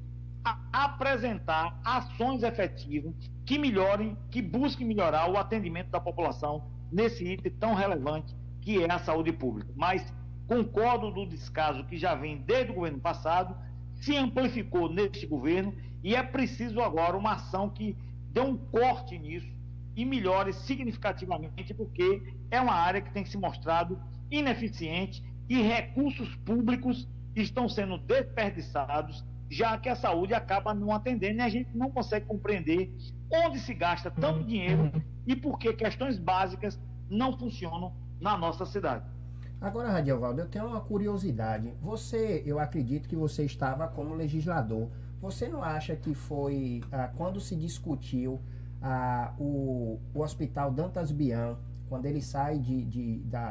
apresentar ações efetivas que melhorem, que busquem melhorar o atendimento da população nesse item tão relevante que é a saúde pública. Mas concordo do descaso que já vem desde o governo passado, se amplificou neste governo e é preciso agora uma ação que dê um corte nisso e melhore significativamente, porque é uma área que tem se mostrado ineficiente e recursos públicos estão sendo desperdiçados, já que a saúde acaba não atendendo e a gente não consegue compreender onde se gasta tanto dinheiro e por que questões básicas não funcionam na nossa cidade. Agora, Radiovaldo, eu tenho uma curiosidade. Eu acredito que você estava como legislador. Você não acha que foi, quando se discutiu o Hospital Dantas Bião, quando ele sai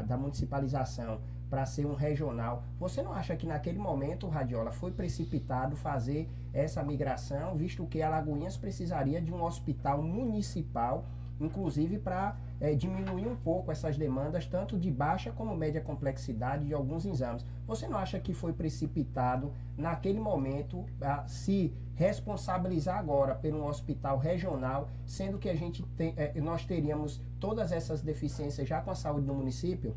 da municipalização para ser um regional, você não acha que naquele momento, Radiola, foi precipitado fazer essa migração, visto que Alagoinhas precisaria de um hospital municipal, inclusive para diminuir um pouco essas demandas, tanto de baixa como média complexidade de alguns exames? Você não acha que foi precipitado naquele momento se responsabilizar agora por um hospital regional, sendo que nós teríamos todas essas deficiências já com a saúde do município?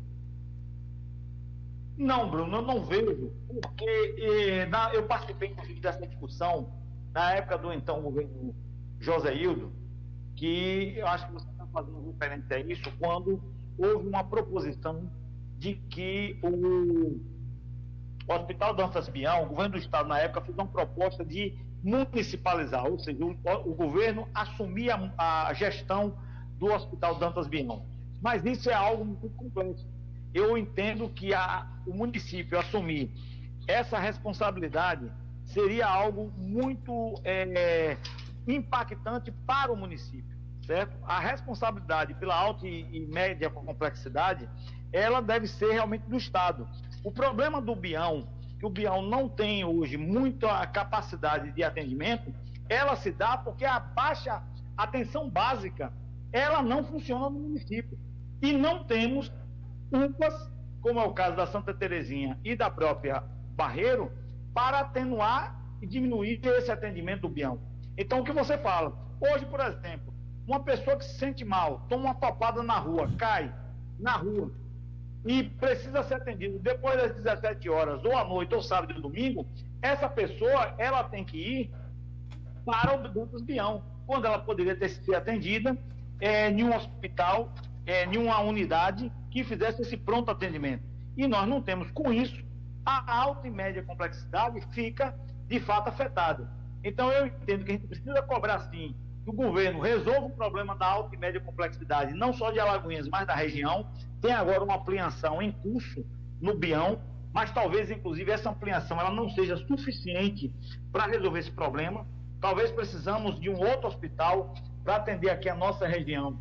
Não, Bruno, eu não vejo, porque eu participei inclusive dessa discussão na época do então governo José Ildo, que eu acho que você está fazendo referência a isso, quando houve uma proposição de que o Hospital Dantas Bião, o governo do estado na época, fez uma proposta de municipalizar, ou seja, o governo assumia a gestão do Hospital Dantas Bião. Mas isso é algo muito complexo. Eu entendo que o município assumir essa responsabilidade seria algo muito impactante para o município, certo? A responsabilidade pela alta e média complexidade, ela deve ser realmente do Estado. O problema do Bião, que o Bião não tem hoje muita capacidade de atendimento, ela se dá porque a baixa atenção básica, ela não funciona no município. E não temos UPAs, como é o caso da Santa Terezinha e da própria Barreiro, para atenuar e diminuir esse atendimento do Bião. Então, o que você fala? Hoje, por exemplo, uma pessoa que se sente mal, toma uma topada na rua, cai na rua e precisa ser atendido depois das 17 horas, ou à noite, ou sábado e domingo, essa pessoa, ela tem que ir para o Dantas Bião, quando ela poderia ter sido atendida em um hospital, em uma unidade que fizesse esse pronto atendimento. E nós não temos. Com isso, a alta e média complexidade fica, de fato, afetada. Então, eu entendo que a gente precisa cobrar, sim, que o governo resolva o problema da alta e média complexidade, não só de Alagoinhas, mas da região. Tem agora uma ampliação em curso no Bião, mas talvez, inclusive, essa ampliação ela não seja suficiente para resolver esse problema. Talvez precisamos de um outro hospital para atender aqui a nossa região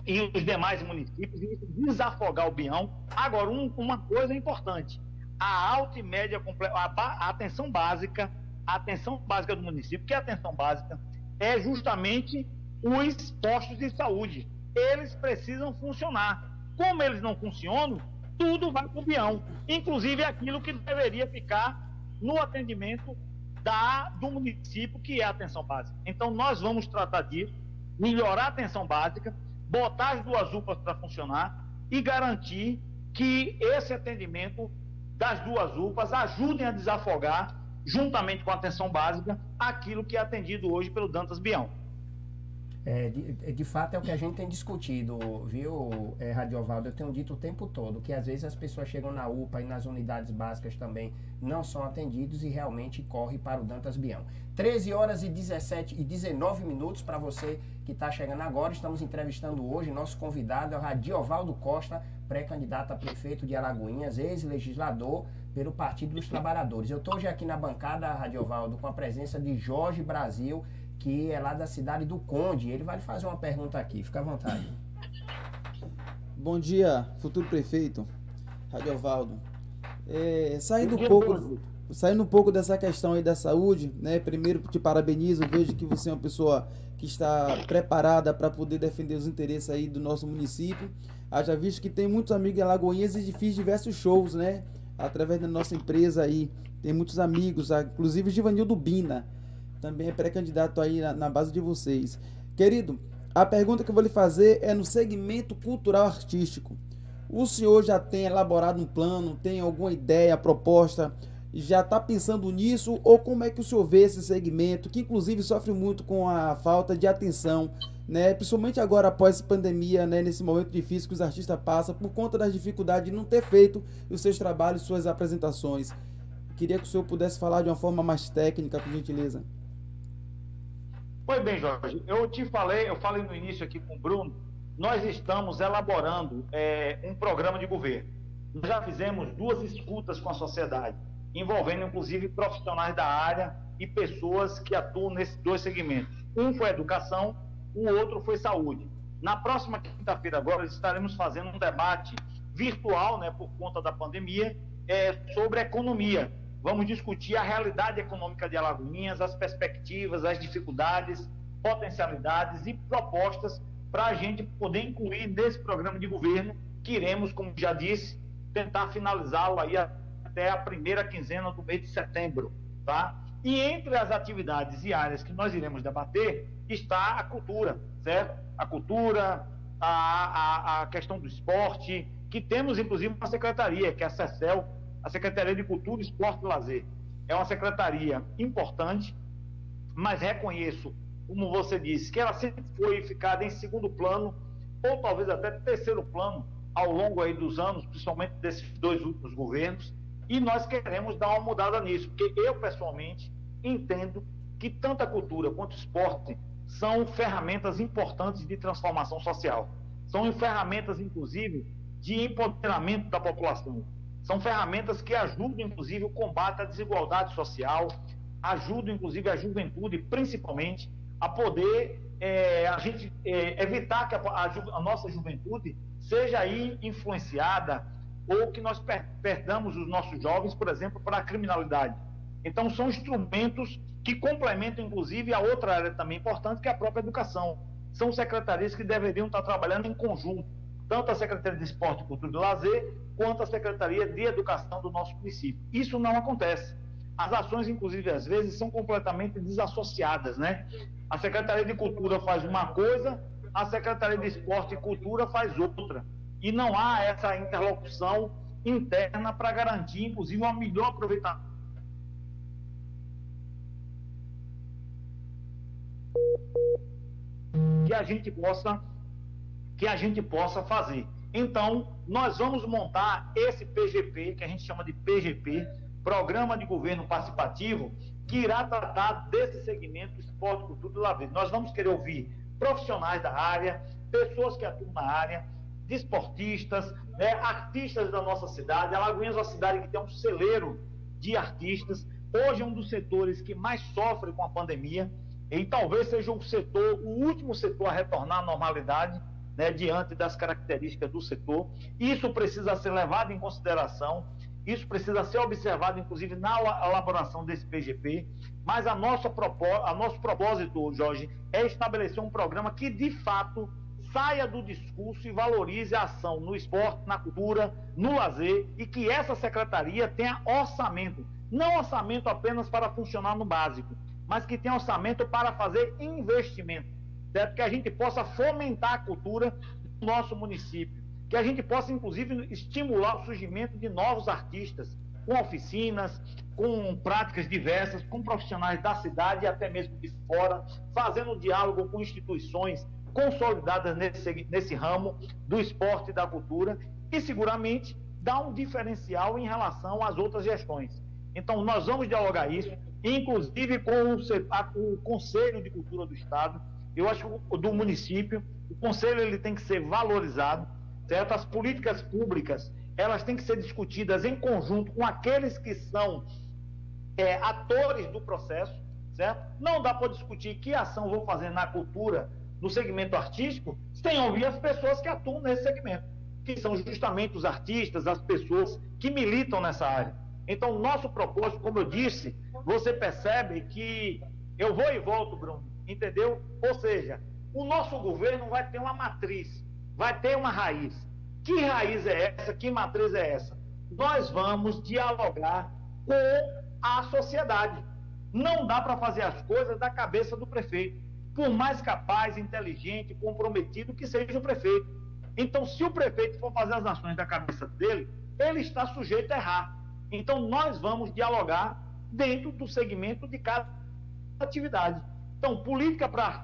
e os demais municípios e desafogar o Bião. Agora, uma coisa importante, a alta e média, a atenção básica do município, que é a atenção básica, é justamente os postos de saúde. Eles precisam funcionar. Como eles não funcionam, tudo vai para o Bião, inclusive aquilo que deveria ficar no atendimento do município, que é a atenção básica. Então, nós vamos tratar disso, melhorar a atenção básica, botar as 2 UPAs para funcionar e garantir que esse atendimento das 2 UPAs ajudem a desafogar, juntamente com a atenção básica, aquilo que é atendido hoje pelo Dantas Bião. De fato é o que a gente tem discutido, viu, Radiovaldo? Eu tenho dito o tempo todo que às vezes as pessoas chegam na UPA e nas unidades básicas também não são atendidos e realmente corre para o Dantas Bião. 13 horas e 19 minutos para você que está chegando agora. Estamos entrevistando hoje, nosso convidado é o Radiovaldo Costa, pré-candidato a prefeito de Alagoinhas, ex-legislador pelo Partido dos Trabalhadores. Eu estou hoje aqui na bancada, Radiovaldo, com a presença de Jorge Brasil, que é lá da cidade do Conde. Ele vai lhe fazer uma pergunta aqui, fica à vontade. Bom dia, futuro prefeito, Radiovaldo. Saindo um pouco dessa questão aí da saúde, né? Primeiro te parabenizo, vejo que você é uma pessoa que está preparada para poder defender os interesses aí do nosso município. Haja visto que tem muitos amigos em Alagoinhas e fiz diversos shows, né? Através da nossa empresa aí, tem muitos amigos, inclusive o Givanildo Bina, também é pré-candidato aí na base de vocês. Querido, a pergunta que eu vou lhe fazer é no segmento cultural artístico. O senhor já tem elaborado um plano, tem alguma ideia, proposta, já está pensando nisso? Ou como é que o senhor vê esse segmento, que inclusive sofre muito com a falta de atenção, né? Principalmente agora após a pandemia, né? Nesse momento difícil que os artistas passam por conta das dificuldades de não ter feito os seus trabalhos, suas apresentações. Queria que o senhor pudesse falar de uma forma mais técnica, por gentileza. Pois bem, Jorge, eu falei no início aqui com o Bruno, nós estamos elaborando um programa de governo. Nós já fizemos 2 escutas com a sociedade, envolvendo inclusive profissionais da área e pessoas que atuam nesses 2 segmentos. Um foi educação, o outro foi saúde. Na próxima quinta-feira agora estaremos fazendo um debate virtual, né, por conta da pandemia, sobre economia. Vamos discutir a realidade econômica de Alagoinhas, as perspectivas, as dificuldades, potencialidades e propostas para a gente poder incluir nesse programa de governo, que iremos, como já disse, tentar finalizá-lo aí até a primeira quinzena do mês de setembro, tá? E entre as atividades e áreas que nós iremos debater está a cultura, certo? A cultura, a questão do esporte, que temos inclusive uma secretaria, que é a CECEL, a Secretaria de Cultura, Esporte e Lazer. É uma secretaria importante, mas reconheço, como você disse, que ela sempre foi ficada em segundo plano, ou talvez até terceiro plano, ao longo aí dos anos, principalmente desses 2 últimos governos, e nós queremos dar uma mudada nisso, porque eu, pessoalmente, entendo que tanto a cultura quanto o esporte são ferramentas importantes de transformação social. São ferramentas, inclusive, de empoderamento da população. São ferramentas que ajudam, inclusive, o combate à desigualdade social, ajudam, inclusive, a juventude, principalmente, a poder evitar que a nossa juventude seja aí influenciada ou que nós perdamos os nossos jovens, por exemplo, para a criminalidade. Então, são instrumentos que complementam, inclusive, a outra área também importante, que é a própria educação. São secretarias que deveriam estar trabalhando em conjunto, tanto a Secretaria de Esporte, Cultura e Lazer, quanto a Secretaria de Educação do nosso município. Isso não acontece. As ações, inclusive, às vezes, são completamente desassociadas, né? A Secretaria de Cultura faz uma coisa, a Secretaria de Esporte e Cultura faz outra. E não há essa interlocução interna para garantir, inclusive, um melhor aproveitamento. Que a gente possa fazer. Então, nós vamos montar esse PGP, que a gente chama de PGP, Programa de Governo Participativo, que irá tratar desse segmento esporte, cultura e lazer. Nós vamos querer ouvir profissionais da área, pessoas que atuam na área, desportistas, né, artistas da nossa cidade. Alagoinhas é uma cidade que tem um celeiro de artistas. Hoje é um dos setores que mais sofre com a pandemia e talvez seja o último setor a retornar à normalidade, né, diante das características do setor. Isso precisa ser levado em consideração, isso precisa ser observado, inclusive, na elaboração desse PGP, mas a nosso propósito, Jorge, é estabelecer um programa que, de fato, saia do discurso e valorize a ação no esporte, na cultura, no lazer, e que essa secretaria tenha orçamento, não orçamento apenas para funcionar no básico, mas que tenha orçamento para fazer investimento, certo? Que a gente possa fomentar a cultura do nosso município, que a gente possa, inclusive, estimular o surgimento de novos artistas, com oficinas, com práticas diversas, com profissionais da cidade e até mesmo de fora, fazendo diálogo com instituições consolidadas nesse ramo do esporte e da cultura, e seguramente dá um diferencial em relação às outras gestões. Então, nós vamos dialogar isso, inclusive com o Conselho de Cultura do Estado, eu acho que do município. O Conselho ele tem que ser valorizado, certo? As políticas públicas, elas têm que ser discutidas em conjunto com aqueles que são atores do processo, certo? Não dá para discutir que ação vou fazer na cultura, no segmento artístico, sem ouvir as pessoas que atuam nesse segmento, que são justamente os artistas, as pessoas que militam nessa área. Então, nosso propósito, como eu disse, você percebe que eu vou e volto, Bruno, entendeu? Ou seja, o nosso governo vai ter uma matriz, vai ter uma raiz. Que raiz é essa? Que matriz é essa? Nós vamos dialogar com a sociedade. Não dá para fazer as coisas da cabeça do prefeito, por mais capaz, inteligente, comprometido que seja o prefeito. Então, se o prefeito for fazer as ações da cabeça dele, ele está sujeito a errar. Então, nós vamos dialogar dentro do segmento de cada atividade. Então, política para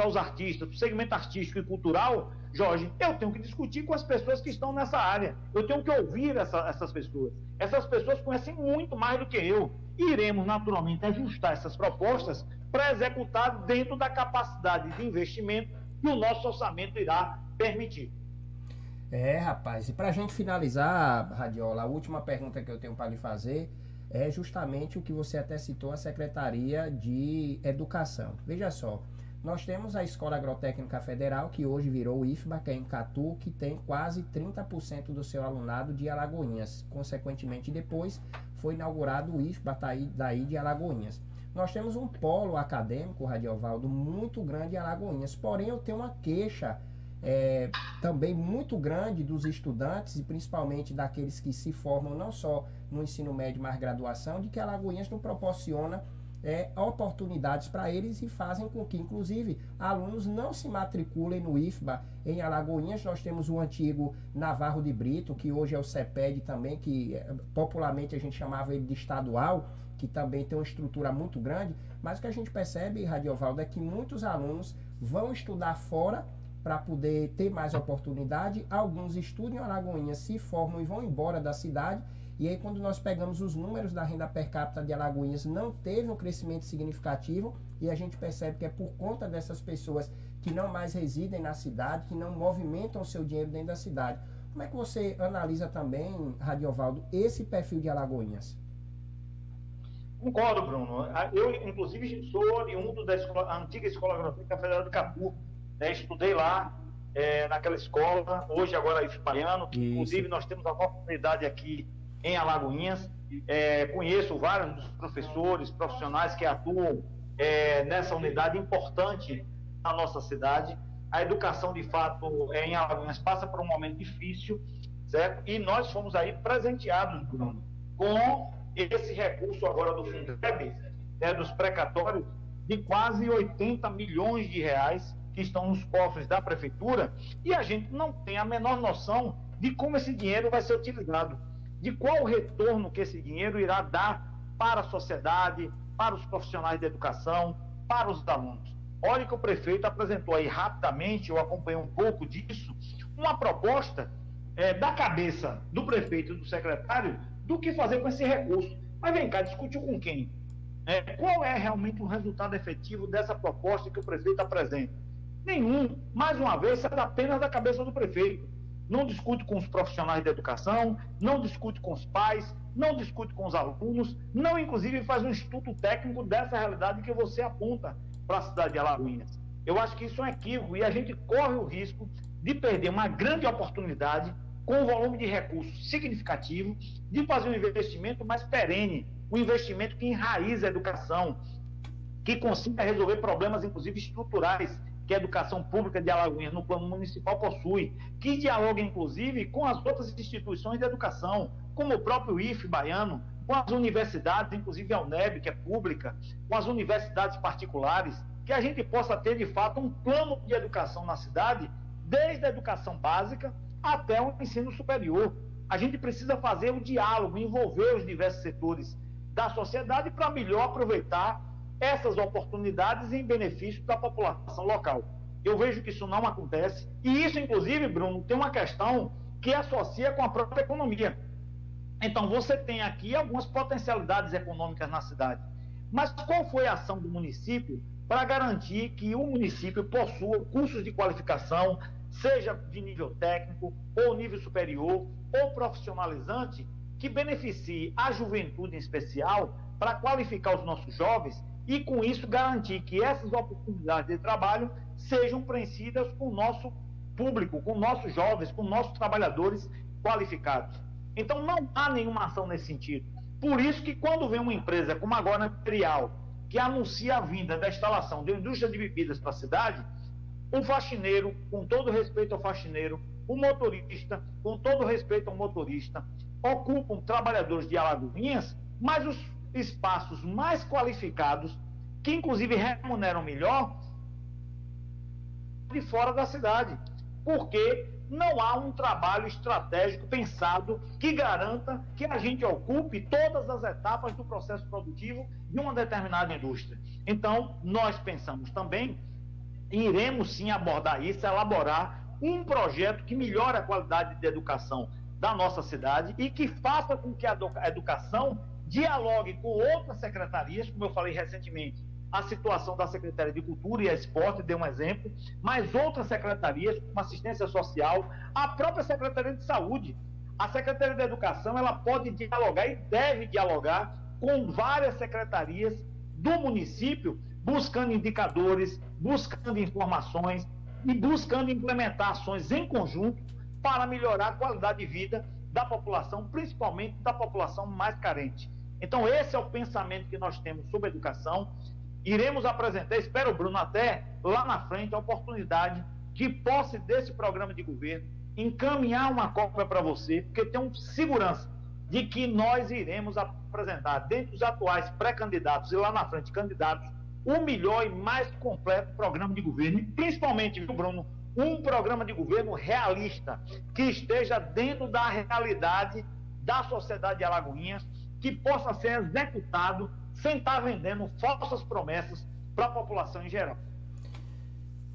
os artistas, para o segmento artístico e cultural, Jorge, eu tenho que discutir com as pessoas que estão nessa área. Eu tenho que ouvir essas pessoas. Essas pessoas conhecem muito mais do que eu. Iremos, naturalmente, ajustar essas propostas para executar dentro da capacidade de investimento que o nosso orçamento irá permitir. Rapaz, e para a gente finalizar, Radiola, a última pergunta que eu tenho para lhe fazer é justamente o que você até citou, a Secretaria de Educação. Veja só, nós temos a Escola Agrotécnica Federal, que hoje virou o IFBA, que é em Catu, que tem quase 30% do seu alunado de Alagoinhas. Consequentemente, depois foi inaugurado o IFBA daí de Alagoinhas. Nós temos um polo acadêmico, Radiovaldo, muito grande em Alagoinhas, porém eu tenho uma queixa também muito grande dos estudantes e principalmente daqueles que se formam não só no ensino médio, mas graduação, de que Alagoinhas não proporciona oportunidades para eles e fazem com que, inclusive, alunos não se matriculem no IFBA em Alagoinhas. Nós temos o antigo Navarro de Brito, que hoje é o CEPED também, que popularmente a gente chamava ele de estadual, que também tem uma estrutura muito grande, mas o que a gente percebe, Radiovaldo, é que muitos alunos vão estudar fora para poder ter mais oportunidade. Alguns estudam em Alagoinhas, se formam e vão embora da cidade. E aí, quando nós pegamos os números da renda per capita de Alagoinhas, não teve um crescimento significativo, e a gente percebe que é por conta dessas pessoas que não mais residem na cidade, que não movimentam o seu dinheiro dentro da cidade. Como é que você analisa também, Radiovaldo, esse perfil de Alagoinhas? Concordo, Bruno. Eu, inclusive, sou oriundo da antiga Escola Agrotécnica Federal de Capu. Estudei lá, naquela escola, hoje agora é Baiano, que inclusive nós temos a oportunidade aqui em Alagoinhas. Conheço vários dos professores, profissionais que atuam nessa unidade importante na nossa cidade. A educação, de fato, em Alagoinhas passa por um momento difícil, certo? E nós fomos aí presenteados, Bruno, com esse recurso agora do Fundeb, dos precatórios, de quase 80 milhões de reais, que estão nos cofres da prefeitura, e a gente não tem a menor noção de como esse dinheiro vai ser utilizado, de qual o retorno que esse dinheiro irá dar para a sociedade, para os profissionais de educação, para os alunos. Olha que o prefeito apresentou aí rapidamente, eu acompanhei um pouco disso, uma proposta da cabeça do prefeito e do secretário do que fazer com esse recurso. Mas vem cá, discutiu com quem? Qual é realmente o resultado efetivo dessa proposta que o prefeito apresenta? Nenhum. Mais uma vez, sai apenas da cabeça do prefeito. Não discute com os profissionais da educação, não discute com os pais, não discute com os alunos, não, inclusive, faz um estudo técnico dessa realidade que você aponta para a cidade de Alagoinhas. Eu acho que isso é um equívoco e a gente corre o risco de perder uma grande oportunidade com um volume de recursos significativo, de fazer um investimento mais perene, um investimento que enraiza a educação, que consiga resolver problemas, inclusive, estruturais que a educação pública de Alagoinhas, no plano municipal, possui, que dialoga, inclusive, com as outras instituições de educação, como o próprio IFE baiano, com as universidades, inclusive a UNEB, que é pública, com as universidades particulares, que a gente possa ter, de fato, um plano de educação na cidade, desde a educação básica até o ensino superior. A gente precisa fazer o diálogo, envolver os diversos setores da sociedade para melhor aproveitar essas oportunidades em benefício da população local. Eu vejo que isso não acontece, e isso, inclusive, Bruno, tem uma questão que associa com a própria economia. Então, você tem aqui algumas potencialidades econômicas na cidade, mas qual foi a ação do município para garantir que o município possua cursos de qualificação, seja de nível técnico, ou nível superior, ou profissionalizante, que beneficie a juventude em especial, para qualificar os nossos jovens e, com isso, garantir que essas oportunidades de trabalho sejam preenchidas com o nosso público, com nossos jovens, com nossos trabalhadores qualificados. Então, não há nenhuma ação nesse sentido. Por isso que, quando vem uma empresa como agora a Imperial, que anuncia a vinda da instalação de uma indústria de bebidas para a cidade, o faxineiro, com todo respeito ao faxineiro, o motorista, com todo respeito ao motorista, ocupam trabalhadores de Alagoinhas, mas os espaços mais qualificados, que inclusive remuneram melhor, de fora da cidade, porque não há um trabalho estratégico pensado que garanta que a gente ocupe todas as etapas do processo produtivo de uma determinada indústria. Então, nós pensamos também, e iremos sim abordar isso, elaborar um projeto que melhore a qualidade de educação da nossa cidade e que faça com que a educação dialogue com outras secretarias, como eu falei recentemente, a situação da Secretaria de Cultura e Esporte, dei um exemplo, mas outras secretarias, como Assistência Social, a própria Secretaria de Saúde. A Secretaria de Educação, ela pode dialogar e deve dialogar com várias secretarias do município, buscando indicadores, buscando informações e buscando implementar ações em conjunto para melhorar a qualidade de vida da população, principalmente da população mais carente. Então, esse é o pensamento que nós temos sobre a educação. Iremos apresentar, espero, Bruno, até lá na frente, a oportunidade de posse desse programa de governo, encaminhar uma cópia para você, porque tenho segurança de que nós iremos apresentar, dentre os atuais pré-candidatos e lá na frente candidatos, o melhor e mais completo programa de governo, e principalmente, viu, Bruno, um programa de governo realista, que esteja dentro da realidade da sociedade de Alagoinhas, que possa ser executado sem estar vendendo falsas promessas para a população em geral.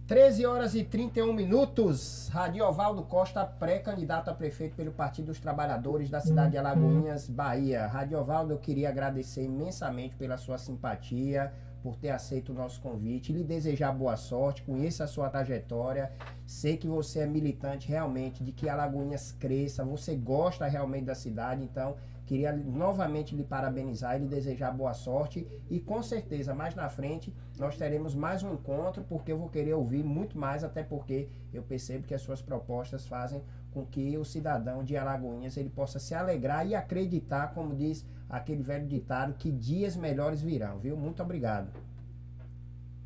13h31. Radiovaldo Costa, pré-candidato a prefeito pelo Partido dos Trabalhadores da cidade de Alagoinhas, Bahia. Radiovaldo, eu queria agradecer imensamente pela sua simpatia, por ter aceito o nosso convite, lhe desejar boa sorte, conheça a sua trajetória, sei que você é militante realmente de que Alagoinhas cresça, você gosta realmente da cidade, então queria novamente lhe parabenizar e lhe desejar boa sorte, e com certeza mais na frente nós teremos mais um encontro, porque eu vou querer ouvir muito mais, até porque eu percebo que as suas propostas fazem com que o cidadão de Alagoinhas ele possa se alegrar e acreditar, como diz aquele velho ditado, que dias melhores virão, viu? Muito obrigado.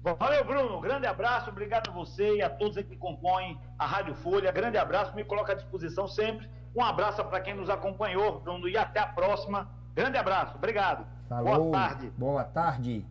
Valeu, Bruno. Grande abraço. Obrigado a você e a todos que compõem a Rádio Folha. Grande abraço. Me coloco à disposição sempre. Um abraço para quem nos acompanhou, Bruno, e até a próxima. Grande abraço. Obrigado. Falou. Boa tarde. Boa tarde.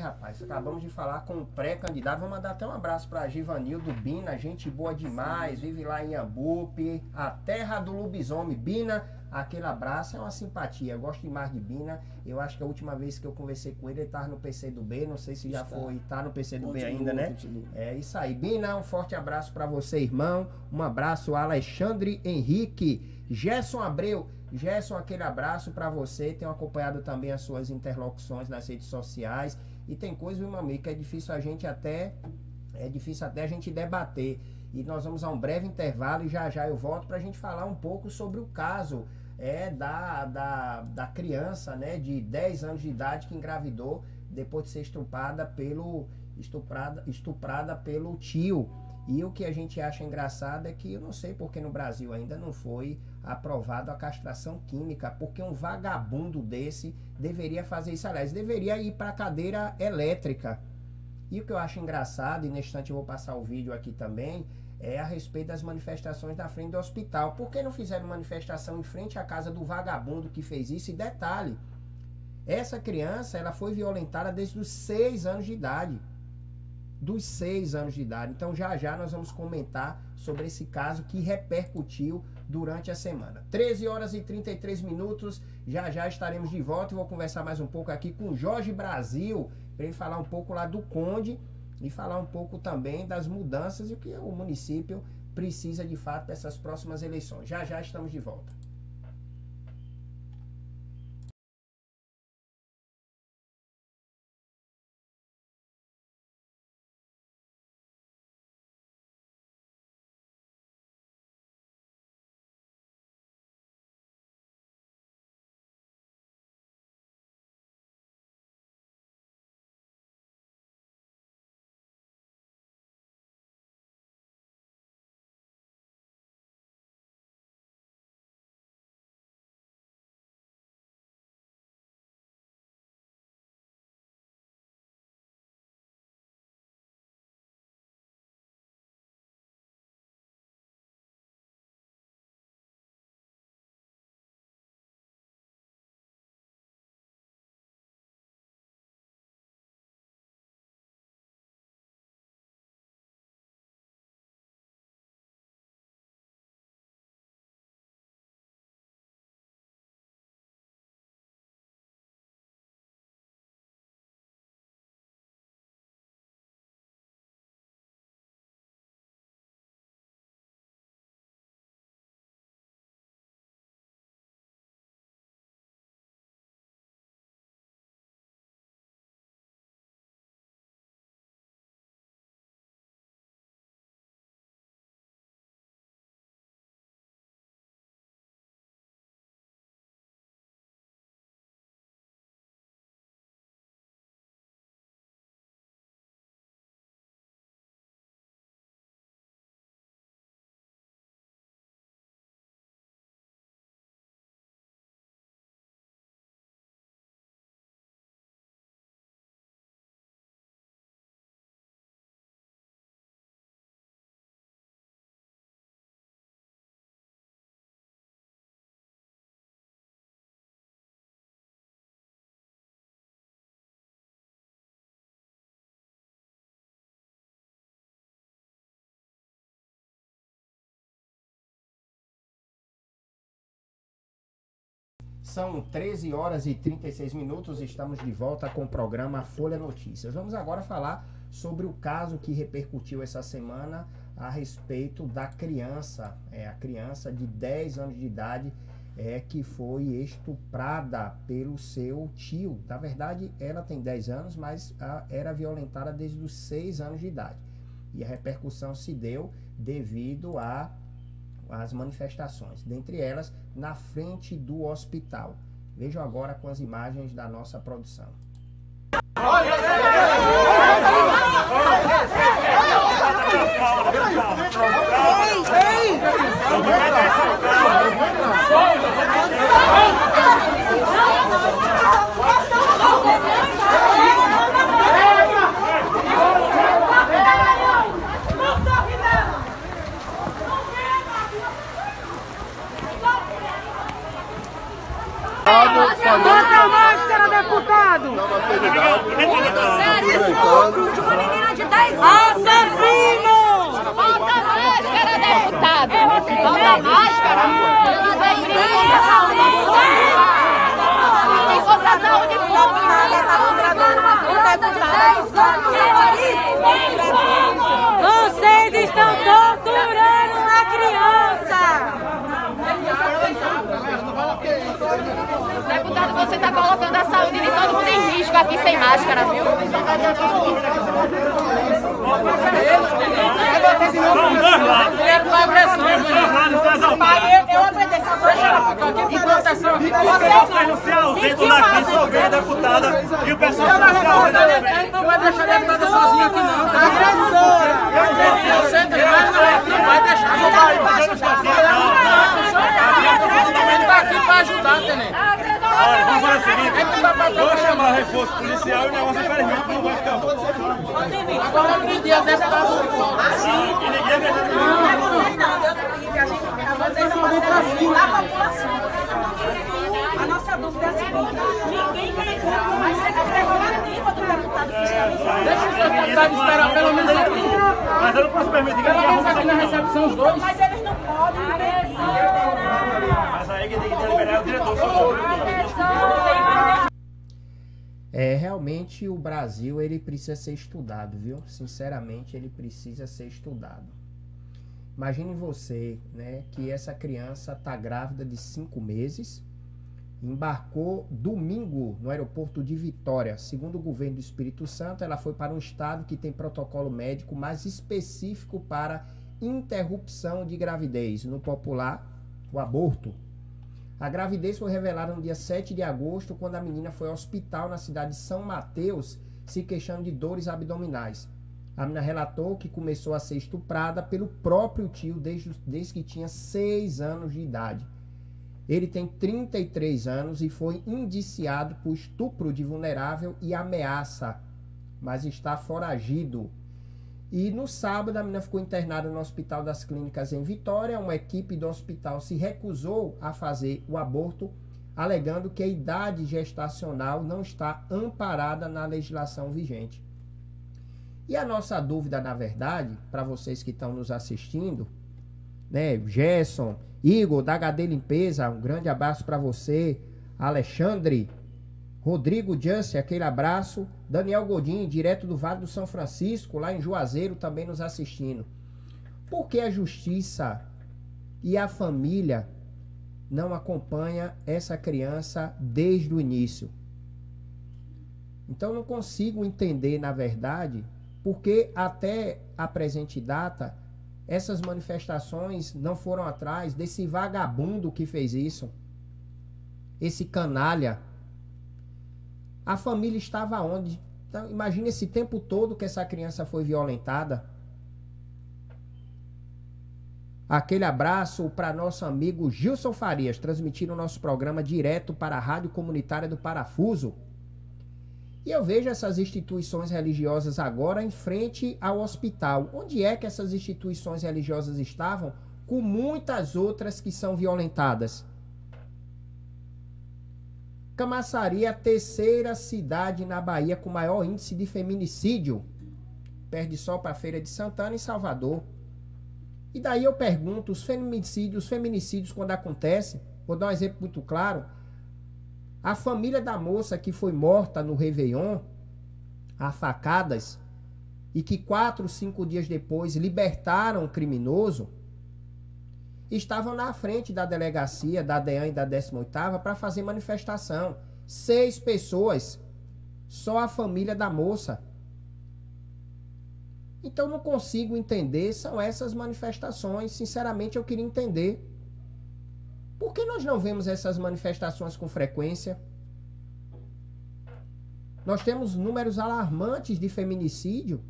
Rapaz, acabamos de falar com o pré-candidato. Vou mandar até um abraço para Givanildo Bina, gente boa demais, vive lá em Ambupe, a terra do lobisomem. Bina, aquele abraço, é uma simpatia, eu gosto demais de Bina. Eu acho que a última vez que eu conversei com ele estava no PCdoB, não sei se já foi, tá no PCdoB ainda, né? Continua. É isso aí. Bina, um forte abraço para você, irmão. Um abraço, Alexandre Henrique, Gerson Abreu. Gerson, aquele abraço para você. Tenho acompanhado também as suas interlocuções nas redes sociais. E tem coisa, meu amigo, que é difícil até a gente debater. E nós vamos a um breve intervalo e já eu volto para a gente falar um pouco sobre o caso da criança, né, de 10 anos de idade que engravidou depois de ser estuprada pelo tio. E o que a gente acha engraçado é que eu não sei porque no Brasil ainda não foi aprovado a castração química, porque um vagabundo desse deveria fazer isso, aliás, deveria ir para a cadeira elétrica. E o que eu acho engraçado, e neste instante eu vou passar o vídeo aqui também, é a respeito das manifestações na frente do hospital. Por que não fizeram manifestação em frente à casa do vagabundo que fez isso? E detalhe, essa criança, ela foi violentada desde os 6 anos de idade. Dos 6 anos de idade. Então já nós vamos comentar sobre esse caso que repercutiu durante a semana. 13 horas e 33 minutos, já estaremos de volta e vou conversar mais um pouco aqui com o Jorge Brasil, para ele falar um pouco lá do Conde e falar um pouco também das mudanças e o que o município precisa de fato dessas próximas eleições. Já estamos de volta. São 13 horas e 36 minutos, estamos de volta com o programa Folha Notícias. Vamos agora falar sobre o caso que repercutiu essa semana a respeito da criança, a criança de 10 anos de idade que foi estuprada pelo seu tio. Na verdade, ela tem 10 anos, mas era violentada desde os 6 anos de idade. E a repercussão se deu devido às manifestações, dentre elas na frente do hospital. Vejam agora com as imagens da nossa produção. Bota a máscara, deputado! Muito sério esse estupro de uma menina de 10 anos! Assassino! Bota a máscara, deputado! Bota a máscara! Tem contratação de vocês estão torturando a criança! Deputado, você está colocando a saúde de todo mundo em risco aqui sem máscara, viu? Eu obedeço a sua Vocês não se ausentam daqui, só vem a deputada e o pessoal não se ausenta. Não vai deixar a deputada sozinha aqui, não. Você não vai deixar. Ele tá aqui pra ajudar, tenente. Olha, vamos fazer o seguinte, vou chamar reforço policial e o negócio infelizmente não vai ficar bom. Agora eu pedi a deputada. E ninguém vai A nossa dúvida é a seguinte: ninguém quer entrar, mas você é prerrogativa do deputado fiscalizar. Deixa os deputados esperar pelo menos aqui. Mas eu não posso permitir que Pelo ninguém menos aqui na recepção os dois. Mas eles não podem. Mas aí quem tem que deliberar é o diretor. Realmente o Brasil ele precisa ser estudado, viu? Sinceramente, ele precisa ser estudado. Imagine você, né, que essa criança está grávida de 5 meses, embarcou domingo no aeroporto de Vitória. Segundo o governo do Espírito Santo, ela foi para um estado que tem protocolo médico mais específico para interrupção de gravidez, no popular, o aborto. A gravidez foi revelada no dia 7 de agosto, quando a menina foi ao hospital na cidade de São Mateus, se queixando de dores abdominais. A menina relatou que começou a ser estuprada pelo próprio tio desde que tinha 6 anos de idade. Ele tem 33 anos e foi indiciado por estupro de vulnerável e ameaça, mas está foragido. E no sábado a menina ficou internada no Hospital das Clínicas em Vitória. Uma equipe do hospital se recusou a fazer o aborto, alegando que a idade gestacional não está amparada na legislação vigente. E a nossa dúvida, na verdade, para vocês que estão nos assistindo, né, Gerson, Igor, da HD Limpeza, um grande abraço para você, Alexandre, Rodrigo Jansen, aquele abraço, Daniel Godin, direto do Vale do São Francisco, lá em Juazeiro, também nos assistindo. Por que a justiça e a família não acompanha essa criança desde o início? Então não consigo entender, na verdade, porque até a presente data, essas manifestações não foram atrás desse vagabundo que fez isso, esse canalha. A família estava onde? Então, imagina esse tempo todo que essa criança foi violentada. Aquele abraço para nosso amigo Gilson Farias, transmitindo o nosso programa direto para a Rádio Comunitária do Parafuso. E eu vejo essas instituições religiosas agora em frente ao hospital. Onde é que essas instituições religiosas estavam? Com muitas outras que são violentadas. Camaçari é a terceira cidade na Bahia com maior índice de feminicídio. Perde só para a Feira de Santana e Salvador. E daí eu pergunto, os feminicídios quando acontecem, vou dar um exemplo muito claro, a família da moça que foi morta no Réveillon, a facadas, e que 4 ou 5 dias depois libertaram o criminoso, estavam na frente da delegacia, da DEAN e da 18ª para fazer manifestação. 6 pessoas, só a família da moça. Então não consigo entender, são essas manifestações, sinceramente eu queria entender. Por que nós não vemos essas manifestações com frequência? Nós temos números alarmantes de feminicídio,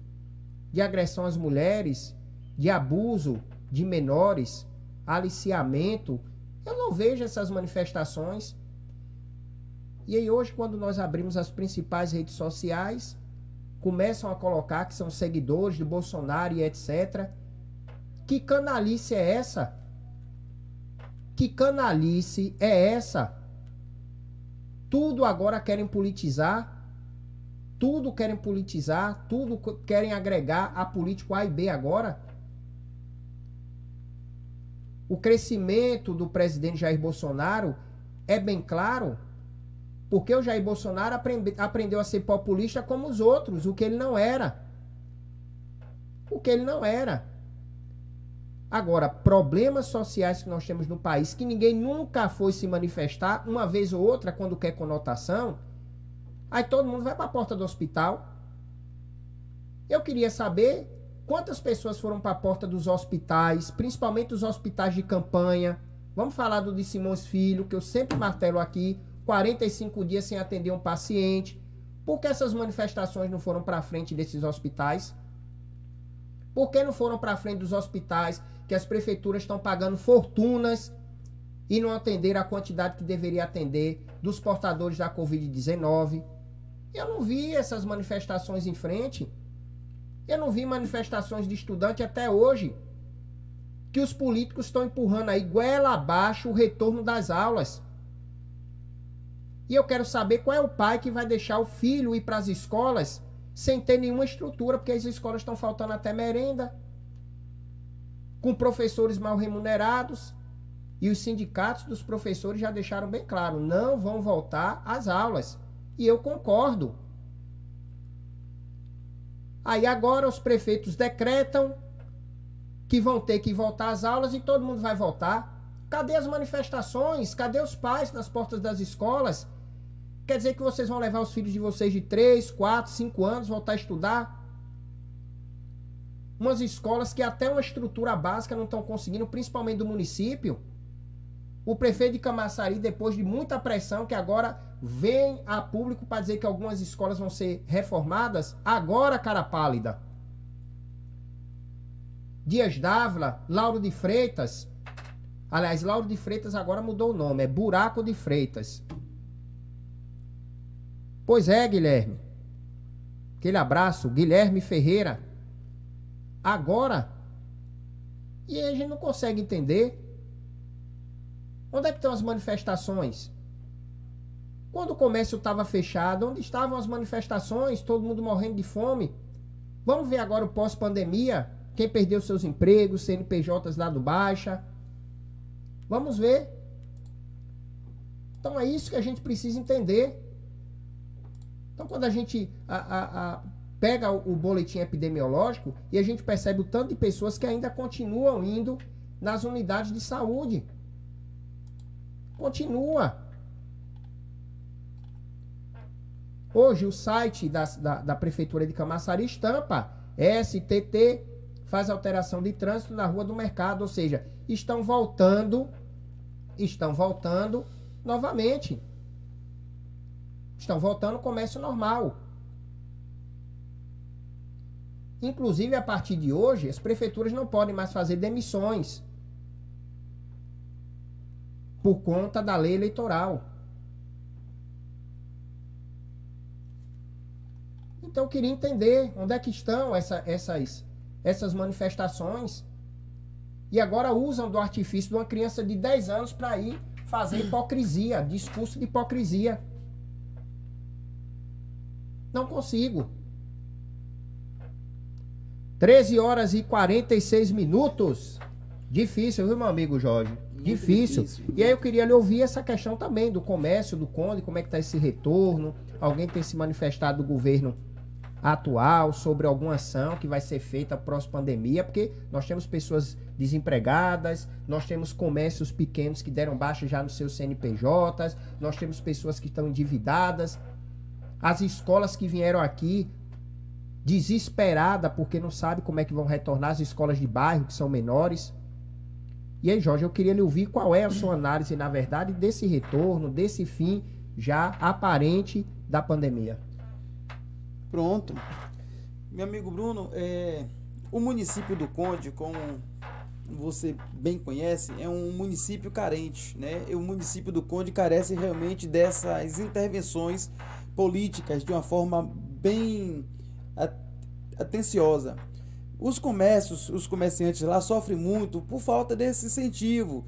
de agressão às mulheres, de abuso de menores, aliciamento. Eu não vejo essas manifestações. E aí hoje, quando nós abrimos as principais redes sociais, começam a colocar que são seguidores de Bolsonaro e etc. Que canalice é essa? Que canalice é essa? Tudo agora querem politizar. Tudo querem politizar. Tudo querem agregar a político A e B agora. O crescimento do presidente Jair Bolsonaro é bem claro, porque o Jair Bolsonaro aprendeu a ser populista como os outros, o que ele não era. O que ele não era. Agora, problemas sociais que nós temos no país, que ninguém nunca foi se manifestar, uma vez ou outra, quando quer conotação, aí todo mundo vai para a porta do hospital. Eu queria saber quantas pessoas foram para a porta dos hospitais, principalmente os hospitais de campanha. Vamos falar do de Simões Filho, que eu sempre martelo aqui, 45 dias sem atender um paciente. Por que essas manifestações não foram para frente desses hospitais? Por que não foram para frente dos hospitais que as prefeituras estão pagando fortunas e não atenderam a quantidade que deveria atender dos portadores da Covid-19? Eu não vi essas manifestações em frente. Eu não vi manifestações de estudante até hoje. Que os políticos estão empurrando aí goela abaixo o retorno das aulas. E eu quero saber qual é o pai que vai deixar o filho ir para as escolas sem ter nenhuma estrutura, porque as escolas estão faltando até merenda, com professores mal remunerados, e os sindicatos dos professores já deixaram bem claro, não vão voltar às aulas. E eu concordo. Aí agora os prefeitos decretam que vão ter que voltar às aulas e todo mundo vai voltar. Cadê as manifestações? Cadê os pais nas portas das escolas? Quer dizer que vocês vão levar os filhos de vocês de 3, 4, 5 anos, voltar a estudar? Umas escolas que até uma estrutura básica não estão conseguindo, principalmente do município. O prefeito de Camaçari, depois de muita pressão, que agora vem a público para dizer que algumas escolas vão ser reformadas, agora, cara pálida. Dias Dávila, Lauro de Freitas. Aliás, Lauro de Freitas agora mudou o nome, é Buraco de Freitas. Pois é, Guilherme. Aquele abraço, Guilherme Ferreira. Agora. E a gente não consegue entender. Onde é que estão as manifestações? Quando o comércio estava fechado, onde estavam as manifestações? Todo mundo morrendo de fome. Vamos ver agora o pós-pandemia. Quem perdeu seus empregos, CNPJs dado baixa. Vamos ver. Então é isso que a gente precisa entender. Então quando a gente pega o boletim epidemiológico e a gente percebe o tanto de pessoas que ainda continuam indo nas unidades de saúde. Continua. Hoje o site da Prefeitura de Camaçari estampa STT faz alteração de trânsito na Rua do Mercado, ou seja, estão voltando novamente. Estão voltando ao comércio normal. Inclusive, a partir de hoje, as prefeituras não podem mais fazer demissões por conta da lei eleitoral. Então eu queria entender onde é que estão essas manifestações. E agora usam do artifício de uma criança de 10 anos para ir fazer hipocrisia, discurso de hipocrisia. Não consigo. 13 horas e 46 minutos. Difícil, viu, meu amigo Jorge? Difícil. E aí eu queria lhe ouvir essa questão também do comércio, do Conde, como é que está esse retorno. Alguém tem se manifestado do governo atual sobre alguma ação que vai ser feita pós-pandemia, porque nós temos pessoas desempregadas, nós temos comércios pequenos que deram baixa já nos seus CNPJs, nós temos pessoas que estão endividadas, as escolas que vieram aqui desesperadas porque não sabem como é que vão retornar, as escolas de bairro que são menores. E aí, Jorge, eu queria lhe ouvir qual é a sua análise, na verdade, desse retorno, desse fim já aparente da pandemia. Pronto. Meu amigo Bruno, o município do Conde, como você bem conhece, é um município carente, né? O município do Conde carece realmente dessas intervenções políticas de uma forma bem atenciosa. Os comércios, os comerciantes lá sofrem muito por falta desse incentivo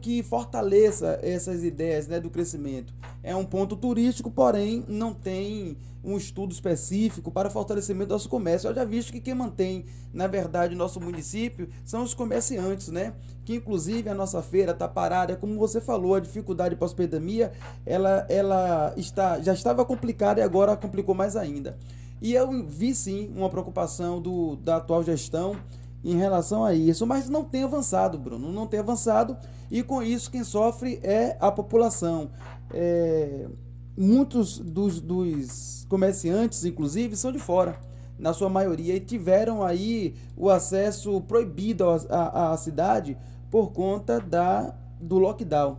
que fortaleça essas ideias, né, do crescimento. É um ponto turístico, porém não tem um estudo específico para o fortalecimento do nosso comércio. Eu já visto que quem mantém, na verdade, o nosso município são os comerciantes, né? Que inclusive a nossa feira está parada, como você falou, a dificuldade pós-pandemia, ela já estava complicada e agora complicou mais ainda. E eu vi sim uma preocupação da atual gestão em relação a isso, mas não tem avançado, Bruno, não tem avançado, e com isso quem sofre é a população. Muitos dos comerciantes, inclusive, são de fora, na sua maioria, e tiveram aí o acesso proibido à cidade por conta do lockdown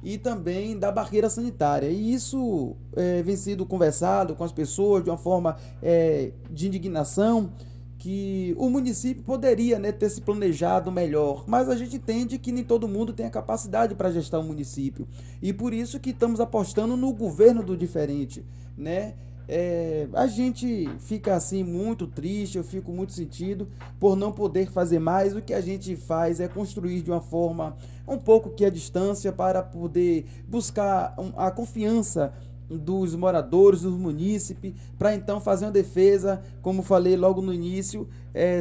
e também da barreira sanitária. E isso vem sido conversado com as pessoas de uma forma de indignação, que o município poderia, né, ter se planejado melhor, mas a gente entende que nem todo mundo tem a capacidade para gestar um município, e por isso que estamos apostando no governo do diferente, né? A gente fica assim muito triste, eu fico muito sentido por não poder fazer mais. O que a gente faz é construir de uma forma um pouco que a distância, para poder buscar a confiança dos moradores, dos munícipes, para então fazer uma defesa, como falei logo no início,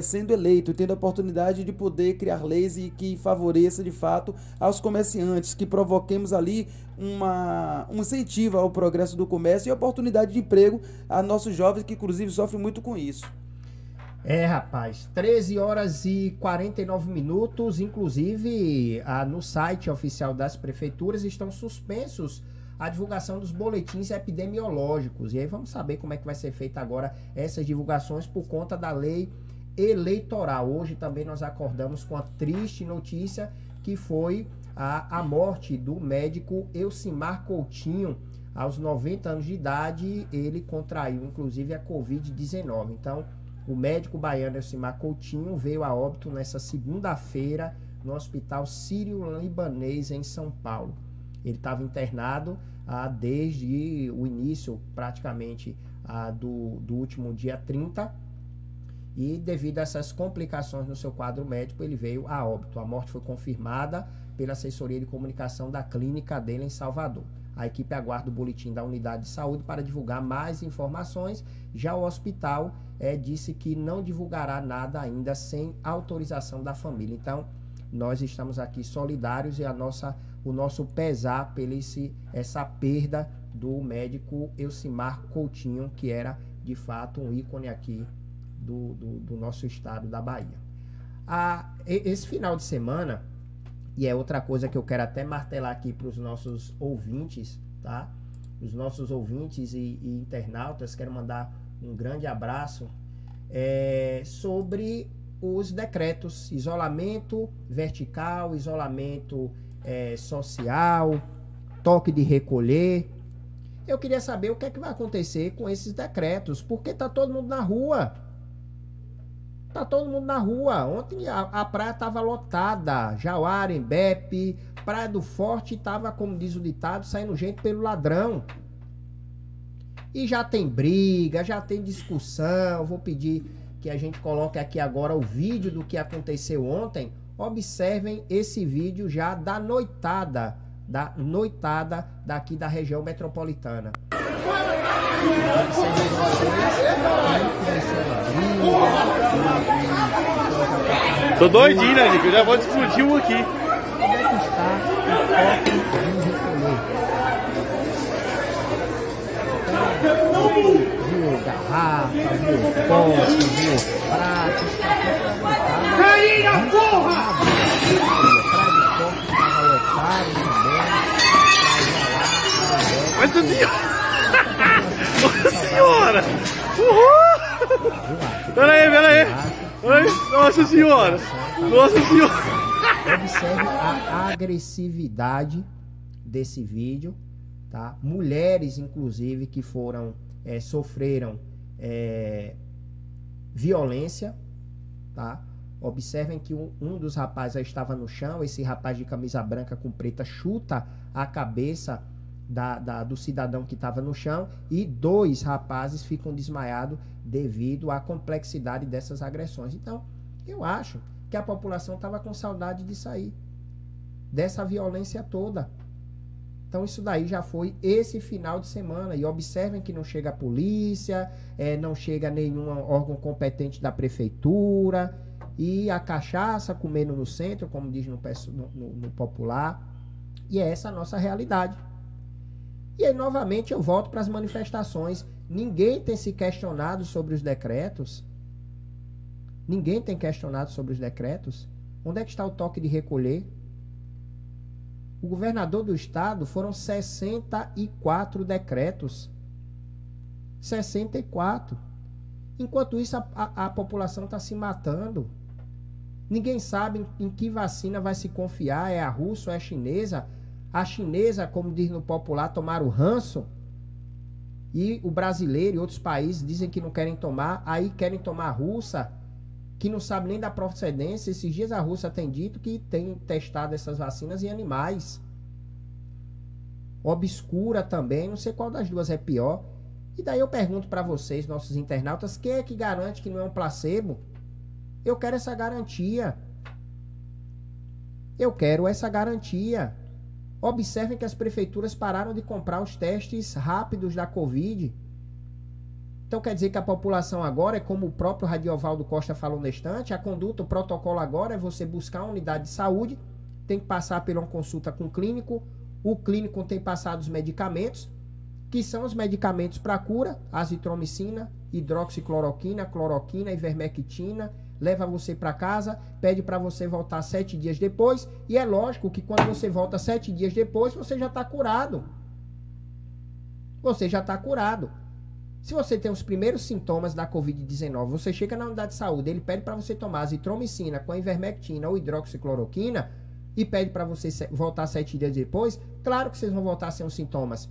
sendo eleito, tendo a oportunidade de poder criar leis e que favoreça de fato aos comerciantes, que provoquemos ali um incentivo ao progresso do comércio e oportunidade de emprego a nossos jovens, que inclusive sofrem muito com isso. Rapaz, 13 horas e 49 minutos, inclusive no site oficial das prefeituras estão suspensos a divulgação dos boletins epidemiológicos. E aí vamos saber como é que vai ser feita agora essas divulgações por conta da lei eleitoral. Hoje também nós acordamos com a triste notícia, que foi a morte do médico Elcimar Coutinho. Aos 90 anos de idade, ele contraiu inclusive a Covid-19. Então, o médico baiano Elcimar Coutinho veio a óbito nessa segunda-feira no Hospital Sírio-Libanês em São Paulo. Ele estava internado desde o início, praticamente, do último dia 30, e devido a essas complicações no seu quadro médico, ele veio a óbito. A morte foi confirmada pela assessoria de comunicação da clínica dele em Salvador. A equipe aguarda o boletim da unidade de saúde para divulgar mais informações. Já o hospital disse que não divulgará nada ainda sem autorização da família. Então, nós estamos aqui solidários, e o nosso pesar pela essa perda do médico Elcimar Coutinho, que era de fato um ícone aqui do nosso estado da Bahia. Esse final de semana, e é outra coisa que eu quero até martelar aqui para os nossos ouvintes, tá? Os nossos ouvintes e internautas, quero mandar um grande abraço sobre os decretos: isolamento vertical, isolamento social, toque de recolher. Eu queria saber o que é que vai acontecer com esses decretos, porque tá todo mundo na rua. Tá todo mundo na rua. Ontem a praia tava lotada. Jauara, Embepe, Praia do Forte tava, como diz o ditado, saindo gente pelo ladrão. E já tem briga, já tem discussão. Vou pedir que a gente coloque aqui agora o vídeo do que aconteceu ontem. Observem esse vídeo já da noitada daqui da região metropolitana. Tô doidinho, né, Nico? Eu já vou explodir um aqui. Onde é que está o toque de recolher? Viu garrafa, viu pote, viu pratos. Caíra, porra! Nossa senhora! Uhul! Pera aí! Nossa senhora! Nossa senhora! Observe a agressividade desse vídeo, tá? Mulheres, inclusive, que sofreram violência, tá? Observem que um dos rapazes já estava no chão. Esse rapaz de camisa branca com preta chuta a cabeça do cidadão que estava no chão, e 2 rapazes ficam desmaiados devido à complexidade dessas agressões. Então, eu acho que a população estava com saudade disso aí, dessa violência toda. Então, isso daí já foi esse final de semana. E observem que não chega a polícia, não chega nenhum órgão competente da prefeitura, e a cachaça comendo no centro, como diz no popular. E é essa a nossa realidade. E aí, novamente, eu volto para as manifestações. Ninguém tem se questionado sobre os decretos. Ninguém tem questionado sobre os decretos. Onde é que está o toque de recolher? O governador do estado, foram 64 decretos. 64. Enquanto isso, a população está se matando. Ninguém sabe em que vacina vai se confiar, é a russa ou é a chinesa. A chinesa, como diz no popular, tomaram o ranço. E o brasileiro e outros países dizem que não querem tomar, aí querem tomar a russa, que não sabe nem da procedência. Esses dias a Rússia tem dito que tem testado essas vacinas em animais. Obscura também, não sei qual das duas é pior. E daí eu pergunto para vocês, nossos internautas, quem é que garante que não é um placebo? Eu quero essa garantia. Eu quero essa garantia. Observem que as prefeituras pararam de comprar os testes rápidos da Covid. Então quer dizer que a população agora é como o próprio Radiovaldo Costa falou na estante, a conduta, o protocolo agora é você buscar uma unidade de saúde, tem que passar por uma consulta com o clínico tem passado os medicamentos, que são os medicamentos para cura, azitromicina, hidroxicloroquina, cloroquina, ivermectina, leva você para casa, pede para você voltar 7 dias depois, e é lógico que quando você volta 7 dias depois, você já está curado. Você já está curado. Se você tem os primeiros sintomas da Covid-19, você chega na unidade de saúde, ele pede para você tomar azitromicina com a ivermectina ou hidroxicloroquina e pede para você voltar 7 dias depois, claro que vocês vão voltar sem os sintomas.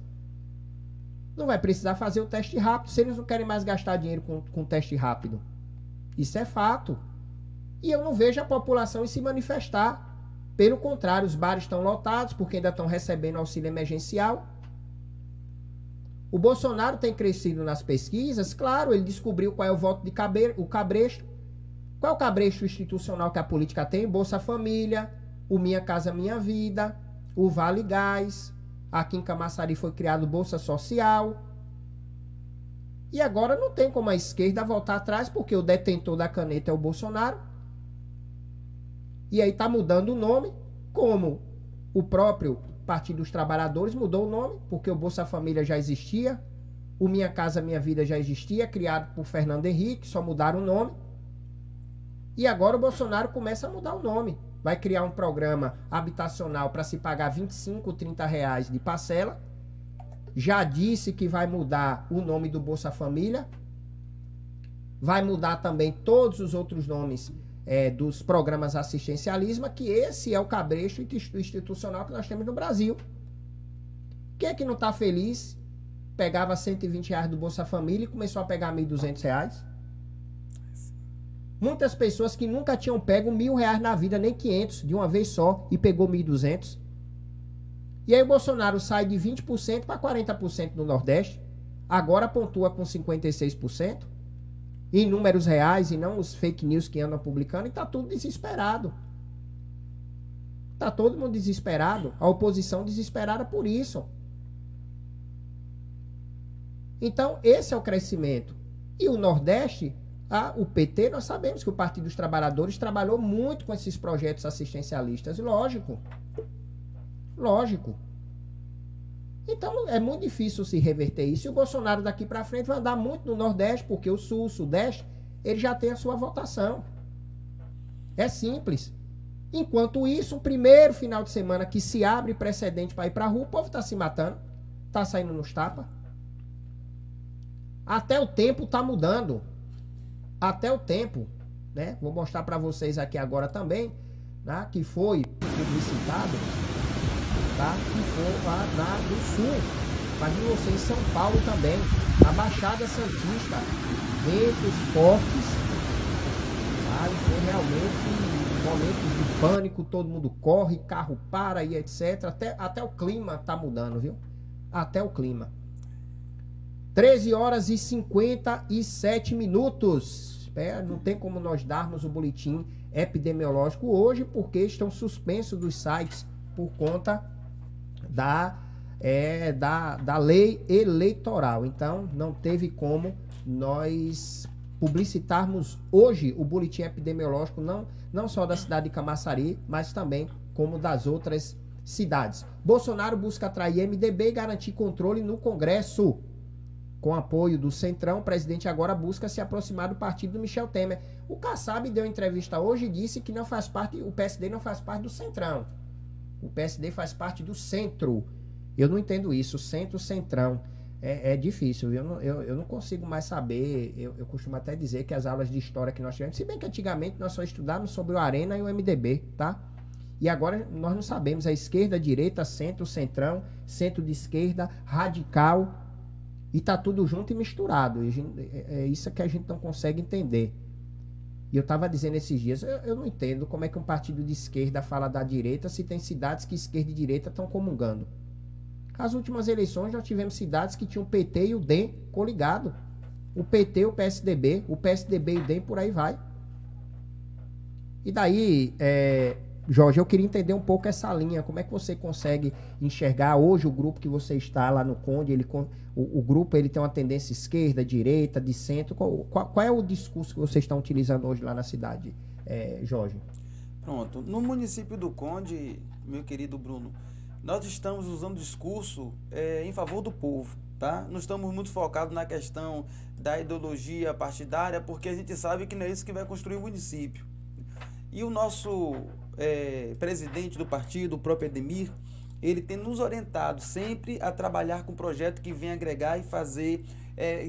Não vai precisar fazer o teste rápido, se eles não querem mais gastar dinheiro com teste rápido. Isso é fato. E eu não vejo a população se manifestar. Pelo contrário, os bares estão lotados porque ainda estão recebendo auxílio emergencial. O Bolsonaro tem crescido nas pesquisas, claro, ele descobriu qual é o voto de o cabresto. Qual é o cabresto institucional que a política tem? Bolsa Família, o Minha Casa Minha Vida, o Vale Gás, aqui em Camaçari foi criado Bolsa Social. E agora não tem como a esquerda voltar atrás, porque o detentor da caneta é o Bolsonaro. E aí tá mudando o nome, como o próprio Partido dos Trabalhadores mudou o nome, porque o Bolsa Família já existia, o Minha Casa Minha Vida já existia, criado por Fernando Henrique, só mudaram o nome. E agora o Bolsonaro começa a mudar o nome. Vai criar um programa habitacional para se pagar 25, 30 reais de parcela. Já disse que vai mudar o nome do Bolsa Família. Vai mudar também todos os outros nomes dos programas assistencialismo, que esse é o cabresto institucional que nós temos no Brasil. Quem é que não está feliz? Pegava 120 reais do Bolsa Família e começou a pegar 1.200 reais. Muitas pessoas que nunca tinham pego 1.000 reais na vida, nem 500, de uma vez só, e pegou 1.200. E aí o Bolsonaro sai de 20% para 40% no Nordeste, agora pontua com 56%, em números reais e não os fake news que andam publicando, e está tudo desesperado. Está todo mundo desesperado, a oposição desesperada por isso. Então, esse é o crescimento. E o Nordeste, o PT, nós sabemos que o Partido dos Trabalhadores trabalhou muito com esses projetos assistencialistas, lógico. Lógico. Então é muito difícil se reverter isso. E o Bolsonaro daqui para frente vai andar muito no Nordeste, porque o Sul, o Sudeste, ele já tem a sua votação. É simples. Enquanto isso, o primeiro final de semana que se abre precedente para ir para a rua, o povo está se matando, está saindo nos tapas. Até o tempo está mudando. Até o tempo, né? Vou mostrar para vocês aqui agora também, né? Que foi publicitado, tá? Que foi lá do Sul. Imagina você em São Paulo também, a Baixada Santista, ventos fortes, tá? E foi realmente momentos de pânico, todo mundo corre, carro para e etc. Até o clima tá mudando, viu? Até o clima. 13 horas e 57 minutos. Não tem como nós darmos o boletim epidemiológico hoje, porque estão suspensos dos sites por conta da lei eleitoral. Então, não teve como nós publicitarmos hoje o boletim epidemiológico, não só da cidade de Camaçari, mas também como das outras cidades. Bolsonaro busca atrair MDB e garantir controle no Congresso. Com apoio do Centrão, o presidente agora busca se aproximar do partido do Michel Temer. O Kassab deu entrevista hoje e disse que não faz parte, o PSD não faz parte do Centrão. O PSD faz parte do centro. Eu não entendo isso, centro-centrão. É difícil, eu não consigo mais saber. Eu costumo até dizer que as aulas de história que nós tivemos, se bem que antigamente nós só estudávamos sobre o Arena e o MDB, tá? E agora nós não sabemos a esquerda, a direita, centro, centrão, centro de esquerda, radical, e tá tudo junto e misturado. É isso que a gente não consegue entender. E eu estava dizendo esses dias, eu não entendo como é que um partido de esquerda fala da direita se tem cidades que esquerda e direita estão comungando. As últimas eleições nós tivemos cidades que tinham o PT e o DEM coligado. O PT, o PSDB e o DEM, por aí vai. E daí, Jorge, eu queria entender um pouco essa linha. Como é que você consegue enxergar hoje o grupo que você está lá no Conde? O grupo ele tem uma tendência esquerda, direita, de centro. Qual é o discurso que vocês estão utilizando hoje lá na cidade, Jorge? Pronto. No município do Conde, meu querido Bruno, nós estamos usando discurso em favor do povo, tá? Não estamos muito focados na questão da ideologia partidária, porque a gente sabe que não é isso que vai construir o município. E o nosso presidente do partido, o próprio Edemir, ele tem nos orientado sempre a trabalhar com um projeto que venha agregar e fazer,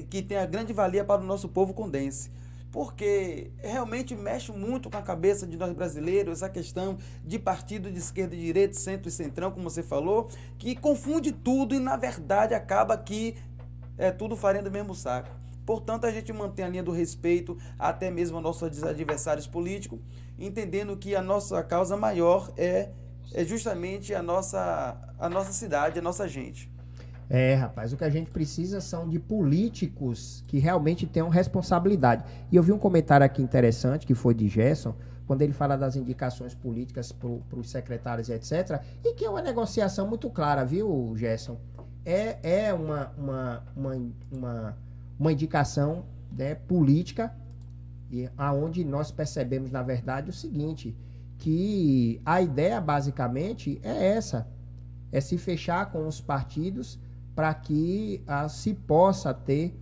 que tenha grande valia para o nosso povo condense. Porque realmente mexe muito com a cabeça de nós brasileiros essa questão de partido de esquerda e direita, centro e centrão, como você falou, que confunde tudo e na verdade acaba que é tudo farinha do mesmo saco. Portanto, a gente mantém a linha do respeito até mesmo aos nossos adversários políticos, entendendo que a nossa causa maior é justamente a nossa cidade, a nossa gente. Rapaz, o que a gente precisa são de políticos que realmente tenham responsabilidade. E eu vi um comentário aqui interessante, que foi de Gerson, quando ele fala das indicações políticas para os secretários, etc., e que é uma negociação muito clara, viu, Gerson? É uma indicação, né, política, e aonde nós percebemos, na verdade, o seguinte, que a ideia, basicamente, é essa, é se fechar com os partidos para que se possa ter,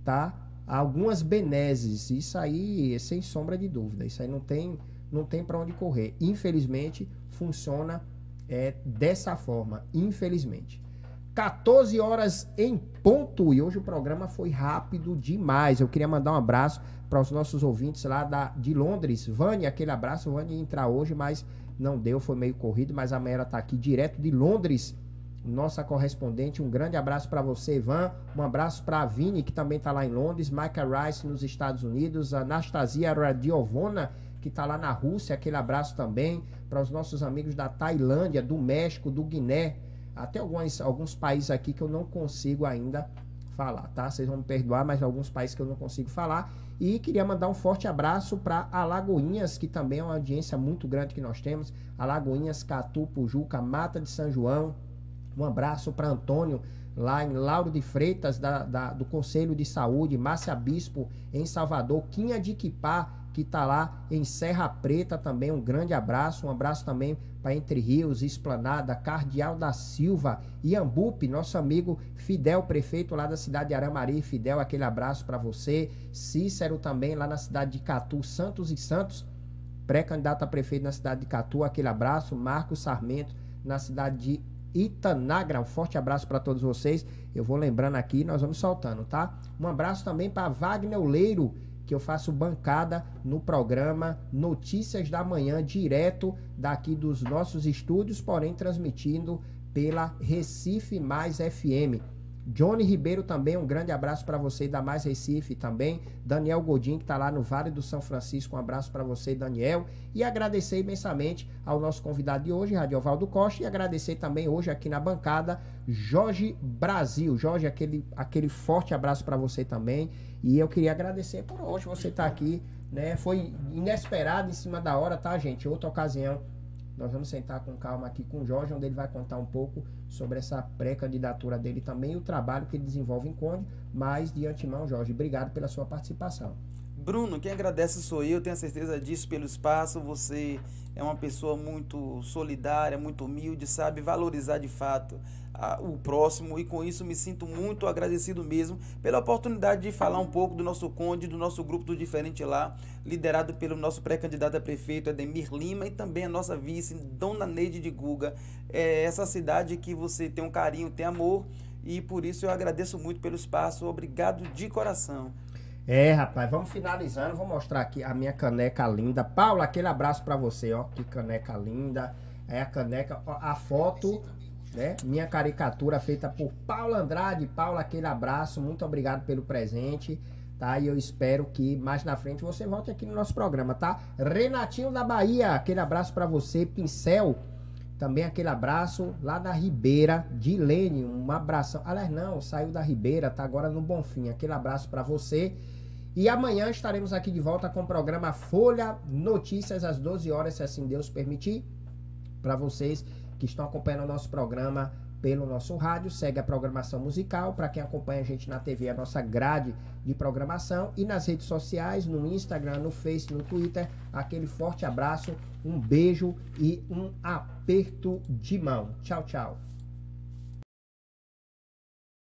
tá, algumas benesses. Isso aí, sem sombra de dúvida, isso aí não tem para onde correr. Infelizmente, funciona dessa forma, infelizmente. 14 horas em ponto, e hoje o programa foi rápido demais. Eu queria mandar um abraço para os nossos ouvintes lá de Londres. Vânia, aquele abraço. Vânia ia entrar hoje, mas não deu, foi meio corrido, mas amanhã ela está aqui direto de Londres, nossa correspondente. Um grande abraço para você, Ivan. Um abraço para a Vini, que também está lá em Londres. Michael Rice nos Estados Unidos. A Anastasia Radiovona, que está lá na Rússia. Aquele abraço também para os nossos amigos da Tailândia, do México, do Guiné. Até alguns países aqui que eu não consigo ainda falar, tá? Vocês vão me perdoar, mas alguns países que eu não consigo falar. E queria mandar um forte abraço para Alagoinhas, que também é uma audiência muito grande que nós temos. Alagoinhas, Catu, Pujuca, Mata de São João. Um abraço para Antônio, lá em Lauro de Freitas, do Conselho de Saúde. Márcia Bispo, em Salvador. Quinha de Quipá, que está lá em Serra Preta também. Um grande abraço. Um abraço também para Entre Rios, Esplanada, Cardeal da Silva, Iambupe, nosso amigo Fidel, prefeito lá da cidade de Aramari. Fidel, aquele abraço para você. Cícero também lá na cidade de Catu, Santos e Santos, pré-candidato a prefeito na cidade de Catu, aquele abraço. Marcos Sarmento, na cidade de Itanagra, um forte abraço para todos vocês. Eu vou lembrando aqui, nós vamos soltando, tá? Um abraço também para Wagner Oleiro, que eu faço bancada no programa Notícias da Manhã, direto daqui dos nossos estúdios, porém transmitindo pela Recife Mais FM. Johnny Ribeiro também, um grande abraço para você da Mais Recife também. Daniel Godin, que está lá no Vale do São Francisco, um abraço para você, Daniel. E agradecer imensamente ao nosso convidado de hoje, Radiovaldo Costa, e agradecer também hoje aqui na bancada, Jorge Brasil. Jorge, aquele forte abraço para você também. E eu queria agradecer por hoje você estar aqui, né? Foi inesperado, em cima da hora, tá, gente? Outra ocasião, nós vamos sentar com calma aqui com o Jorge, onde ele vai contar um pouco sobre essa pré-candidatura dele também e o trabalho que ele desenvolve em Conde. Mas, de antemão, Jorge, obrigado pela sua participação. Bruno, quem agradece sou eu, tenho a certeza disso pelo espaço. Você é uma pessoa muito solidária, muito humilde, sabe valorizar de fato o próximo, e com isso me sinto muito agradecido mesmo pela oportunidade de falar um pouco do nosso Conde, do nosso grupo do Diferente Lá, liderado pelo nosso pré-candidato a prefeito Ademir Lima, e também a nossa vice, Dona Neide de Guga. É essa cidade que você tem um carinho, tem amor, e por isso eu agradeço muito pelo espaço. Obrigado de coração. Rapaz, vamos finalizando, vou mostrar aqui a minha caneca linda. Paula, aquele abraço pra você, ó, que caneca linda. É a caneca, ó, a foto, né, minha caricatura feita por Paula Andrade. Paula, aquele abraço, muito obrigado pelo presente, tá? E eu espero que mais na frente você volte aqui no nosso programa, tá? Renatinho da Bahia, aquele abraço pra você. Pincel, também aquele abraço lá da Ribeira, de Lene, um abração. Aliás, não, saiu da Ribeira, tá agora no Bonfim. Aquele abraço pra você. E amanhã estaremos aqui de volta com o programa Folha Notícias às 12 horas, se assim Deus permitir. Para vocês que estão acompanhando o nosso programa pelo nosso rádio, segue a programação musical. Para quem acompanha a gente na TV, a nossa grade de programação. E nas redes sociais, no Instagram, no Face, no Twitter, aquele forte abraço, um beijo e um aperto de mão. Tchau, tchau.